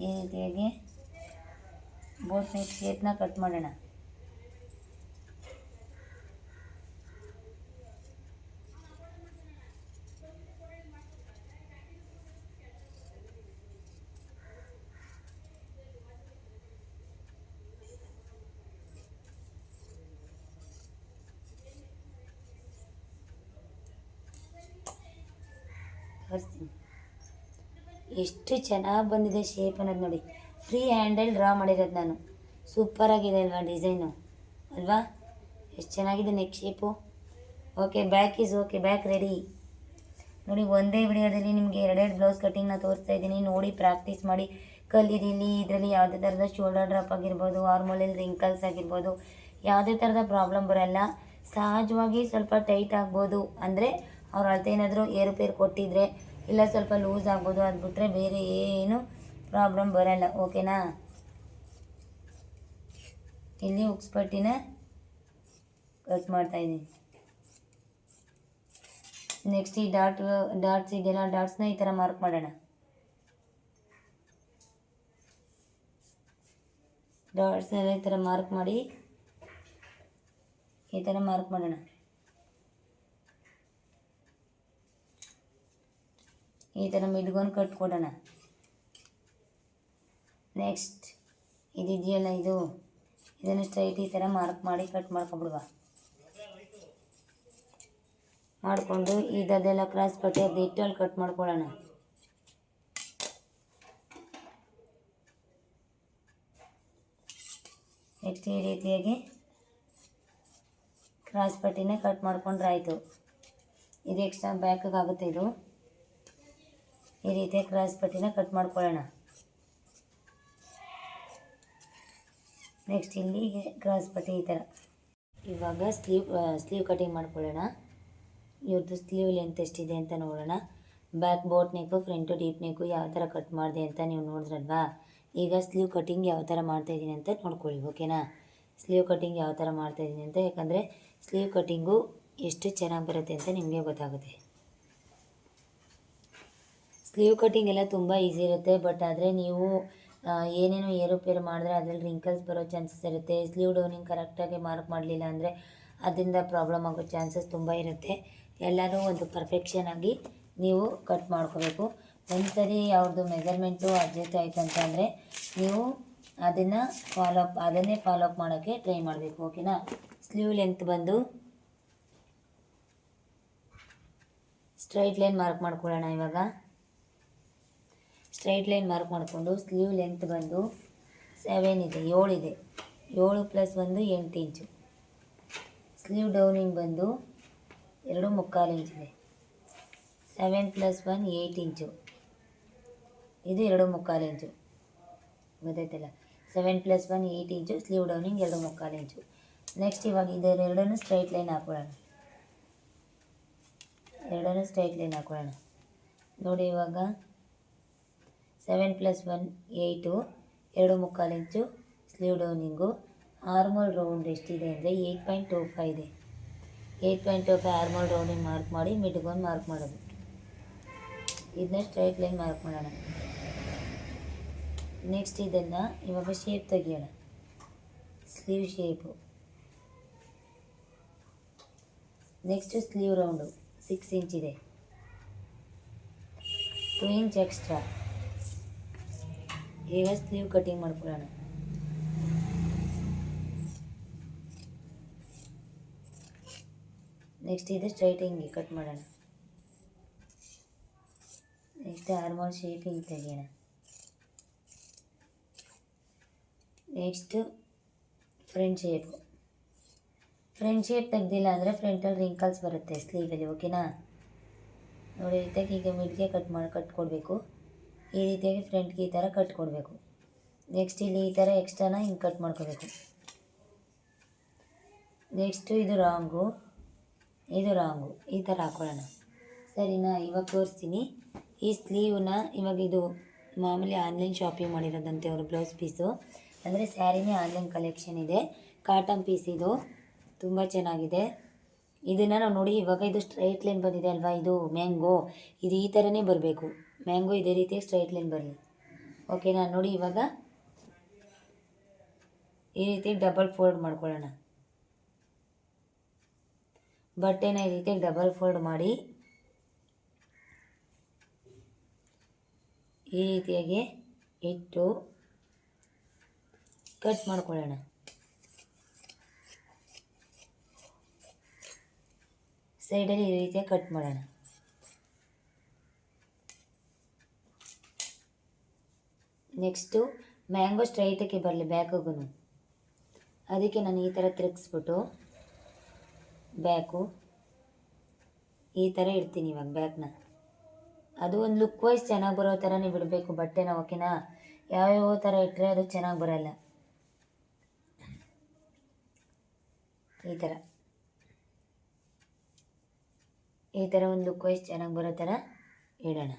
ಈ ರೀತಿಯಾಗಿ ಬೋಟ್ ನೆಕ್ ಶೇಪ್ನ ಕಟ್ ಮಾಡೋಣ. ಎಷ್ಟು ಚೆನ್ನಾಗಿ ಬಂದಿದೆ ಶೇಪ್ ಅನ್ನೋದು ನೋಡಿ. ಫ್ರೀ ಹ್ಯಾಂಡಲ್ಲಿ ಡ್ರಾ ಮಾಡಿರೋದು ನಾನು. ಸೂಪರಾಗಿದೆ ಅಲ್ವಾ ಡಿಸೈನು, ಅಲ್ವಾ? ಎಷ್ಟು ಚೆನ್ನಾಗಿದೆ neck shape. Okay, back is okay, back ready. ನೋಡಿ, ಒಂದೇ ವಿಡಿಯೋದಲ್ಲಿ ನಿಮಗೆ 2 ಬ್ಲೌಸ್ ಕಟ್ಟಿಂಗ್ನ ತೋರಿಸ್ತಾ ಇದ್ದೀನಿ. ನೋಡಿ ಪ್ರಾಕ್ಟೀಸ್ ಮಾಡಿ. ಕಲ್ಲಿರಲಿ ಇದರಲ್ಲಿ ಯಾವುದೇ ಥರದ ಶೋಲ್ಡರ್ ಡ್ರಾಪ್ ಆಗಿರ್ಬೋದು, ಆರ್ಮೋಲಲ್ಲಿ ರಿಂಕಲ್ಸ್ ಆಗಿರ್ಬೋದು, ಯಾವುದೇ ಥರದ ಪ್ರಾಬ್ಲಮ್ ಬರೋಲ್ಲ. ಸಹಜವಾಗಿ ಸ್ವಲ್ಪ ಟೈಟ್ ಆಗ್ಬೋದು, ಅಂದರೆ ಅವ್ರ ಅಳತೆ ಏನಾದರೂ ಏರುಪೇರು ಕೊಟ್ಟಿದ್ರೆ ಇಲ್ಲ ಸ್ವಲ್ಪ ಲೂಸ್ ಆಗ್ಬೋದು, ಅದು ಬಿಟ್ಟರೆ ಬೇರೆ ಏನು ಪ್ರಾಬ್ಲಮ್ ಬರೋಲ್ಲ. ಓಕೆನಾ. ಇಲ್ಲಿ ಉಕ್ಸ್ ಪಟ್ಟಿನ ಕಟ್ ಮಾಡ್ತಾಯಿದ್ದೀನಿ. ನೆಕ್ಸ್ಟ್ ಈ ಡಾಟ್ಸ್ ಇದೆಯಲ್ಲ, ಡಾಟ್ಸ್ನ ಈ ಥರ ಮಾರ್ಕ್ ಮಾಡೋಣ. ಡಾಟ್ಸ್ನೆಲ್ಲ ಈ ಥರ ಮಾರ್ಕ್ ಮಾಡಿ ಈ ಥರ ಮಾರ್ಕ್ ಮಾಡೋಣ. ಈ ಥರ ಮಿಡ್ಗೊಂದು ಕಟ್ ಕೊಡೋಣ. ನೆಕ್ಸ್ಟ್ ಇದಿದೆಯಲ್ಲ ಇದನ್ನು ಸ್ಟ್ರೈಟ್ ಈ ಥರ ಮಾರ್ಕ್ ಮಾಡಿ ಕಟ್ ಮಾಡ್ಕೊಬಿಡುವ. ಮಾಡಿಕೊಂಡು ಇದೆಲ್ಲ ಕ್ರಾಸ್ ಪಟ್ಟಿ ಅದು ಇಟ್ಟಲ್ಲಿ ಕಟ್ ಮಾಡ್ಕೊಳ್ಳೋಣ. ನೆಕ್ಸ್ಟ್ ಈ ರೀತಿಯಾಗಿ ಕ್ರಾಸ್ ಪಟ್ಟಿನ ಕಟ್ ಮಾಡ್ಕೊಂಡ್ರೆ ಆಯಿತು. ಇದು ಎಕ್ಸ್ಟ್ರಾ ಬ್ಯಾಕಿಗೆ ಆಗುತ್ತೆ. ಇದು ಈ ರೀತಿಯಾಗಿ ಕ್ರಾಸ್ ಪಟ್ಟಿನ ಕಟ್ ಮಾಡ್ಕೊಳ್ಳೋಣ. ನೆಕ್ಸ್ಟ್ ಇಲ್ಲಿಗೆ ಕ್ರಾಸ್ ಪಟ್ಟಿ ಈ ಥರ. ಇವಾಗ ಸ್ಲೀವ್ ಕಟಿಂಗ್ ಮಾಡ್ಕೊಳ್ಳೋಣ. ಇವ್ರದ್ದು ಸ್ಲೀವ್ ಲೆಂತ್ ಎಷ್ಟಿದೆ ಅಂತ ನೋಡೋಣ. Back boat neck, front deep neck ಯಾವ ಥರ ಕಟ್ ಮಾಡಿದೆ ಅಂತ ನೀವು ನೋಡಿದ್ರಲ್ವಾ. ಈಗ ಸ್ಲೀವ್ ಕಟಿಂಗ್ ಯಾವ ಥರ ಮಾಡ್ತಾಯಿದ್ದೀನಿ ಅಂತ ನೋಡ್ಕೊಳ್ಳಿ. ಓಕೆನಾ. ಸ್ಲೀವ್ ಕಟಿಂಗ್ ಯಾವ ಥರ ಮಾಡ್ತಾಯಿದ್ದೀನಿ ಅಂತ, ಯಾಕಂದರೆ ಸ್ಲೀವ್ ಕಟಿಂಗು ಎಷ್ಟು ಚೆನ್ನಾಗಿ ಬರುತ್ತೆ ಅಂತ ನಿಮಗೆ ಗೊತ್ತಾಗುತ್ತೆ. ಸ್ಲೀವ್ ಕಟಿಂಗ್ ಎಲ್ಲ ತುಂಬ ಈಸಿ ಇರುತ್ತೆ. ಬಟ್ ಆದರೆ ನೀವು ಏನೇನೋ ಏರುಪೇರು ಮಾಡಿದ್ರೆ ಅದರಲ್ಲಿ ರಿಂಕಲ್ಸ್ ಬರೋ ಚಾನ್ಸಸ್ ಇರುತ್ತೆ. ಸ್ಲೀವ್ ಡೌನಿಂಗ್ ಕರೆಕ್ಟಾಗಿ ಮಾರ್ಕ್ ಮಾಡಲಿಲ್ಲ ಅಂದರೆ ಅದರಿಂದ ಪ್ರಾಬ್ಲಮ್ ಆಗೋ ಚಾನ್ಸಸ್ ತುಂಬ ಇರುತ್ತೆ. ಎಲ್ಲನೂ ಒಂದು ಪರ್ಫೆಕ್ಷನ್ ಆಗಿ ನೀವು ಕಟ್ ಮಾಡ್ಕೋಬೇಕು. ಒಂದು ಸರಿ ಅವ್ರದ್ದು ಮೆಜರ್ಮೆಂಟು ಅಡ್ಜಸ್ಟ್ ಆಯಿತು ಅಂತಂದರೆ ನೀವು ಅದನ್ನೇ ಫಾಲೋ ಅಪ್ ಮಾಡೋಕ್ಕೆ ಟ್ರೈ ಮಾಡಬೇಕು. ಓಕೆನಾ. ಸ್ಲೀವ್ ಲೆಂತ್ ಬಂದು ಸ್ಟ್ರೈಟ್ ಲೈನ್ ಮಾರ್ಕ್ ಮಾಡ್ಕೊಳ್ಳೋಣ. ಇವಾಗ ಸ್ಟ್ರೈಟ್ ಲೈನ್ ಮಾರ್ಕ್ ಮಾಡಿಕೊಂಡು ಸ್ಲೀವ್ ಲೆಂತ್ ಬಂದು 7 ಇದೆ, 7 ಇದೆ. 7 ಪ್ಲಸ್ 1 8 ಇಂಚು. ಸ್ಲೀವ್ ಡೌನಿಂಗ್ ಬಂದು 2.25 ಇಂಚಿದೆ. 7 ಪ್ಲಸ್ 1 8 ಇಂಚು. ಇದು 2.25 ಇಂಚು. ಗೊತ್ತಾಯ್ತಲ್ಲ. 7 ಪ್ಲಸ್ 1 8 ಇಂಚು. ಸ್ಲೀವ್ ಡೌನಿಂಗ್ 2.25 ಇಂಚು. ನೆಕ್ಸ್ಟ್ ಇವಾಗ ಇದೆರಡನ್ನು ಸ್ಟ್ರೈಟ್ ಲೈನ್ ಹಾಕೊಳ್ಳೋಣ. ಸ್ಟ್ರೈಟ್ ಲೈನ್ ಹಾಕೊಳ್ಳೋಣ. ನೋಡಿ ಇವಾಗ 7 ಪ್ಲಸ್ 1 8, 2.25 ಇಂಚು ಸ್ಲೀವ್ ಡೌನಿಂಗು. ಆರ್ಮೋಲ್ ರೌಂಡ್ ಎಷ್ಟಿದೆ ಅಂದರೆ 8.25 ಇದೆ. 8.25 ಆರ್ಮೋಲ್ ರೌಂಡಿಂಗ್ ಮಾರ್ಕ್ ಮಾಡಿ ಮಿಡ್ಗೊಂದು ಮಾರ್ಕ್ ಮಾಡೋದು. ಇದನ್ನ ಸ್ಟ್ರೈಟ್ ಲೈನ್ ಮಾರ್ಕ್ ಮಾಡೋಣ. ನೆಕ್ಸ್ಟ್ ಇದನ್ನು ಇವಾಗ ಶೇಪ್ ತೆಗಿಯೋಣ. Sleeve shape. Next sleeve round 6 ಇಂಚಿದೆ. 2 ಇಂಚ್ ಎಕ್ಸ್ಟ್ರಾ. ಈಗ ಸ್ಲೀವ್ ಕಟಿಂಗ್ ಮಾಡ್ಕೊಳ್ಳೋಣ. ನೆಕ್ಸ್ಟ್ ಇದು ಸ್ಟ್ರೈಟಿಂಗ್ ಕಟ್ ಮಾಡೋಣ. ನೆಕ್ಸ್ಟ್ ಆರ್ಮೋಲ್ ಶೇಪಿಂಗ್ ತೆಗಿಯೋಣ. ನೆಕ್ಸ್ಟ್ ಫ್ರಂಟ್ ಶೇಪ್ ತೆಗ್ದಿಲ್ಲ ಅಂದರೆ ಫ್ರಂಟಲ್ಲಿ ರಿಂಕಲ್ಸ್ ಬರುತ್ತೆ ಸ್ಲೀವಲ್ಲಿ. ಓಕೆನಾ. ನೋಡಿ ರೀತಿಯಾಗಿ ಈಗ ಮಿಡ್ಗೆ ಕಟ್ ಕೊಡಬೇಕು. ಈ ರೀತಿಯಾಗಿ ಫ್ರಂಟ್ಗೆ ಈ ಥರ ಕಟ್ ಕೊಡಬೇಕು. ನೆಕ್ಸ್ಟ್ ಇಲ್ಲಿ ಈ ಥರ ಎಕ್ಸ್ಟ್ರಾನ ಹಿಂಗೆ ಕಟ್ ಮಾಡ್ಕೋಬೇಕು. ನೆಕ್ಸ್ಟು ಇದು ರಾಂಗು ಈ ಥರ ಹಾಕ್ಕೊಳ್ಳೋಣ. ಸರಿನಾ. ಇವಾಗ ತೋರಿಸ್ತೀನಿ. ಈ ಸ್ಲೀವ್ನ ಇವಾಗ ಇದು ಮಾಮೂಲಿ ಆನ್ಲೈನ್ ಶಾಪಿಂಗ್ ಮಾಡಿರೋದಂತೆ ಅವರು ಬ್ಲೌಸ್ ಪೀಸು. ಅಂದರೆ ಸ್ಯಾರಿನೇ ಆನ್ಲೈನ್ ಕಲೆಕ್ಷನ್ ಇದೆ. ಕಾಟನ್ ಪೀಸ್ ಇದು ತುಂಬ ಚೆನ್ನಾಗಿದೆ. ಇದನ್ನು ನಾವು ನೋಡಿ ಇವಾಗ ಇದು ಸ್ಟ್ರೈಟ್ ಲೈನ್ ಬಂದಿದೆ ಅಲ್ವಾ, ಇದು ಮ್ಯಾಂಗೋ. ಇದು ಈ ಥರನೇ ಬರಬೇಕು. ಮ್ಯಾಂಗೋ ಇದೇ ರೀತಿಯಾಗಿ ಸ್ಟ್ರೈಟ್ ಲೈನ್ ಬರಲಿ. ಓಕೆನಾ. ನೋಡಿ ಇವಾಗ ಈ ರೀತಿ ಡಬಲ್ ಫೋಲ್ಡ್ ಮಾಡ್ಕೊಳ್ಳೋಣ. ಬಟ್ಟೆನ ಈ ರೀತಿಯಾಗಿ ಡಬಲ್ ಫೋಲ್ಡ್ ಮಾಡಿ ಈ ರೀತಿಯಾಗಿ ಇಟ್ಟು ಕಟ್ ಮಾಡ್ಕೊಳ್ಳೋಣ. ಸೈಡಲ್ಲಿ ಈ ರೀತಿಯಾಗಿ ಕಟ್ ಮಾಡೋಣ. ನೆಕ್ಸ್ಟು ಮ್ಯಾಂಗೋ ಸ್ಟ್ರೈಟಕ್ಕೆ ಬರಲಿ ಬ್ಯಾಕಿಗೂ. ಅದಕ್ಕೆ ನಾನು ಈ ಥರ ತಿರುಗಿಸ್ಬಿಟ್ಟು ಬ್ಯಾಕು ಈ ಥರ ಇಡ್ತೀನಿ. ಇವಾಗ ಬ್ಯಾಕ್ನ ಅದು ಒಂದು ಲುಕ್ ವೈಸ್ ಚೆನ್ನಾಗಿ ಬರೋ ಥರನೇ ಬಿಡಬೇಕು ಬಟ್ಟೆನ. ಓಕೆನಾ. ಯಾವ್ಯಾವ ಥರ ಇಟ್ಟರೆ ಅದು ಚೆನ್ನಾಗಿ ಬರಲ್ಲ. ಈ ಥರ ಒಂದು ಲುಕ್ ವೈಸ್ ಚೆನ್ನಾಗಿ ಬರೋ ಥರ ಇಡೋಣ.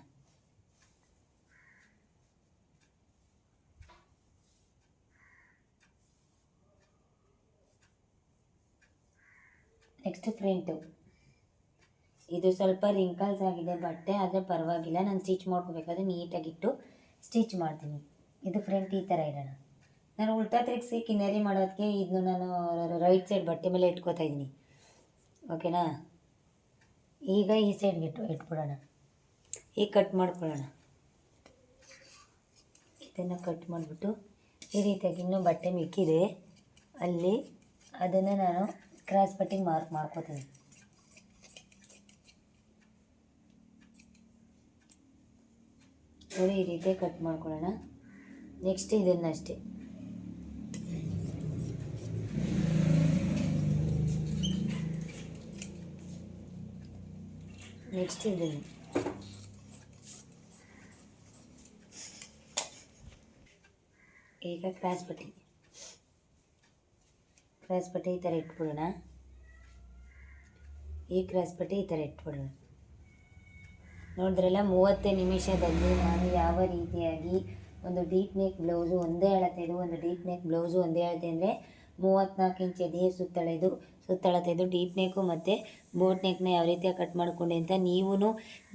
Next front. ಇದು ಸ್ವಲ್ಪ ರಿಂಕಲ್ಸ್ ಆಗಿದೆ ಬಟ್ಟೆ, ಆದರೆ ಪರವಾಗಿಲ್ಲ. ನಾನು ಸ್ಟಿಚ್ ಮಾಡ್ಕೋಬೇಕಾದ್ರೆ ನೀಟಾಗಿಟ್ಟು ಸ್ಟಿಚ್ ಮಾಡ್ತೀನಿ. ಇದು ಫ್ರಂಟ್ ಈ ಥರ ಇಡೋಣ. ನಾನು ಉಲ್ಟಾ ತಿರುಗಿಸಿ ಕಿನ್ನರಿ ಮಾಡೋದಕ್ಕೆ ಇದನ್ನು ನಾನು ರೈಟ್ ಸೈಡ್ ಬಟ್ಟೆ ಮೇಲೆ ಇಟ್ಕೋತಾ ಇದ್ದೀನಿ. ಓಕೆನಾ? ಈಗ ಈ ಸೈಡ್ಗೆ ಇಟ್ಬಿಡೋಣ. ಈಗ ಕಟ್ ಮಾಡ್ಕೊಳ್ಳೋಣ. ಇದನ್ನು ಕಟ್ ಮಾಡಿಬಿಟ್ಟು ಈ ರೀತಿಯಾಗಿ ಇನ್ನೂ ಬಟ್ಟೆ ಮಿಕ್ಕಿದೆ ಅಲ್ಲಿ, ಅದನ್ನು ನಾನು ಕ್ರಾಸ್ ಪಟ್ಟಿಗೆ ಮಾರ್ಕ್ ಮಾಡ್ಕೋತೀನಿ. ನೋಡಿ, ಈ ರೀತಿ ಕಟ್ ಮಾಡ್ಕೊಳ್ಳೋಣ. ನೆಕ್ಸ್ಟ್ ಇದನ್ನಷ್ಟೇ ಇದನ್ನು ಈಗ ಕ್ರಾಸ್ ಪಟ್ಟಿ ಈ ಥರ ಇಟ್ಬಿಡೋಣ. ಈ ಕ್ರಾಸ್ ಪಟ್ಟಿ ಈ ಥರ ಇಟ್ಬಿಡೋಣ. ನೋಡಿದ್ರಲ್ಲ, 30 ನಿಮಿಷದಲ್ಲಿ ನಾನು ಯಾವ ರೀತಿಯಾಗಿ ಒಂದು ಡೀಪ್ ನೆಕ್ ಬ್ಲೌಸು ಒಂದೇ ಅಳತೆದು, ಒಂದು ಡೀಪ್ ನೆಕ್ ಬ್ಲೌಸು ಒಂದೇ ಅಳತೆ ಅಂದರೆ 34 ಇಂಚ್ ಎದೆಯ ಸುತ್ತಳತೆದು ಡೀಪ್ ನೆಕ್ಕು ಮತ್ತು ಬೋಟ್ ನೆಕ್ನ ಯಾವ ರೀತಿಯಾಗಿ ಕಟ್ ಮಾಡಿಕೊಂಡೆ ಅಂತ ನೀವು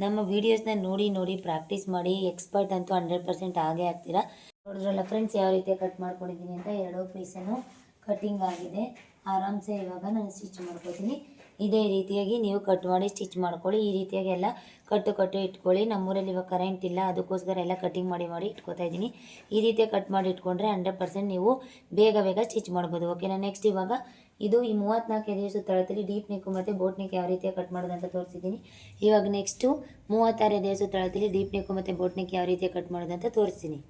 ನಮ್ಮ ವೀಡಿಯೋಸ್ನ ನೋಡಿ ಪ್ರಾಕ್ಟೀಸ್ ಮಾಡಿ. ಎಕ್ಸ್ಪರ್ಟ್ ಅಂತೂ 100% ಆಗೇ ಆಗ್ತೀರಾ. ನೋಡಿದ್ರಲ್ಲ ಫ್ರೆಂಡ್ಸ್, ಯಾವ ರೀತಿಯಾಗಿ ಕಟ್ ಮಾಡ್ಕೊಂಡಿದ್ದೀನಿ ಅಂತ. ಎರಡೂ ಪೀಸನ್ನು ಕಟ್ಟಿಂಗ್ ಆಗಿದೆ. ಆರಾಮ್ಸೆ ಇವಾಗ ನಾನು ಸ್ಟಿಚ್ ಮಾಡ್ಕೋತೀನಿ. ಇದೇ ರೀತಿಯಾಗಿ ನೀವು ಕಟ್ ಮಾಡಿ ಸ್ಟಿಚ್ ಮಾಡ್ಕೊಳ್ಳಿ. ಈ ರೀತಿಯಾಗಿ ಎಲ್ಲ ಕಟ್ಟು ಇಟ್ಕೊಳ್ಳಿ. ನಮ್ಮೂರಲ್ಲಿ ಇವಾಗ ಕರೆಂಟ್ ಇಲ್ಲ, ಅದಕ್ಕೋಸ್ಕರ ಎಲ್ಲ ಕಟ್ಟಿಂಗ್ ಮಾಡಿ ಇಟ್ಕೋತಾ ಇದ್ದೀನಿ. ಈ ರೀತಿಯಾಗಿ ಕಟ್ ಮಾಡಿ ಇಟ್ಕೊಂಡ್ರೆ 100% ನೀವು ಬೇಗ ಸ್ಟಿಚ್ ಮಾಡ್ಬೋದು. ಓಕೆನಾ? ನೆಕ್ಸ್ಟ್ ಇವಾಗ ಇದು ಈ 34 ಎದೆಯ ಸುತ್ತಳತೆಯಲ್ಲಿ ಡೀಪ್ ನೆಕ್ಕು ಮತ್ತು ಬೋಟ್ ನೆಕ್ ಯಾವ ರೀತಿಯಾಗಿ ಕಟ್ ಮಾಡೋದು ಅಂತ ತೋರಿಸಿದ್ದೀನಿ. ಇವಾಗ ನೆಕ್ಸ್ಟು 36 ಎದೆಯ ಸುತ್ತಳತೆಯಲ್ಲಿ ಡೀಪ್ ನೆಕ್ಕು ಮತ್ತು ಬೋಟ್ ನೆಕ್ ಯಾವ ರೀತಿಯಾಗಿ ಕಟ್ ಮಾಡೋದು ಅಂತ ತೋರಿಸ್ತೀನಿ.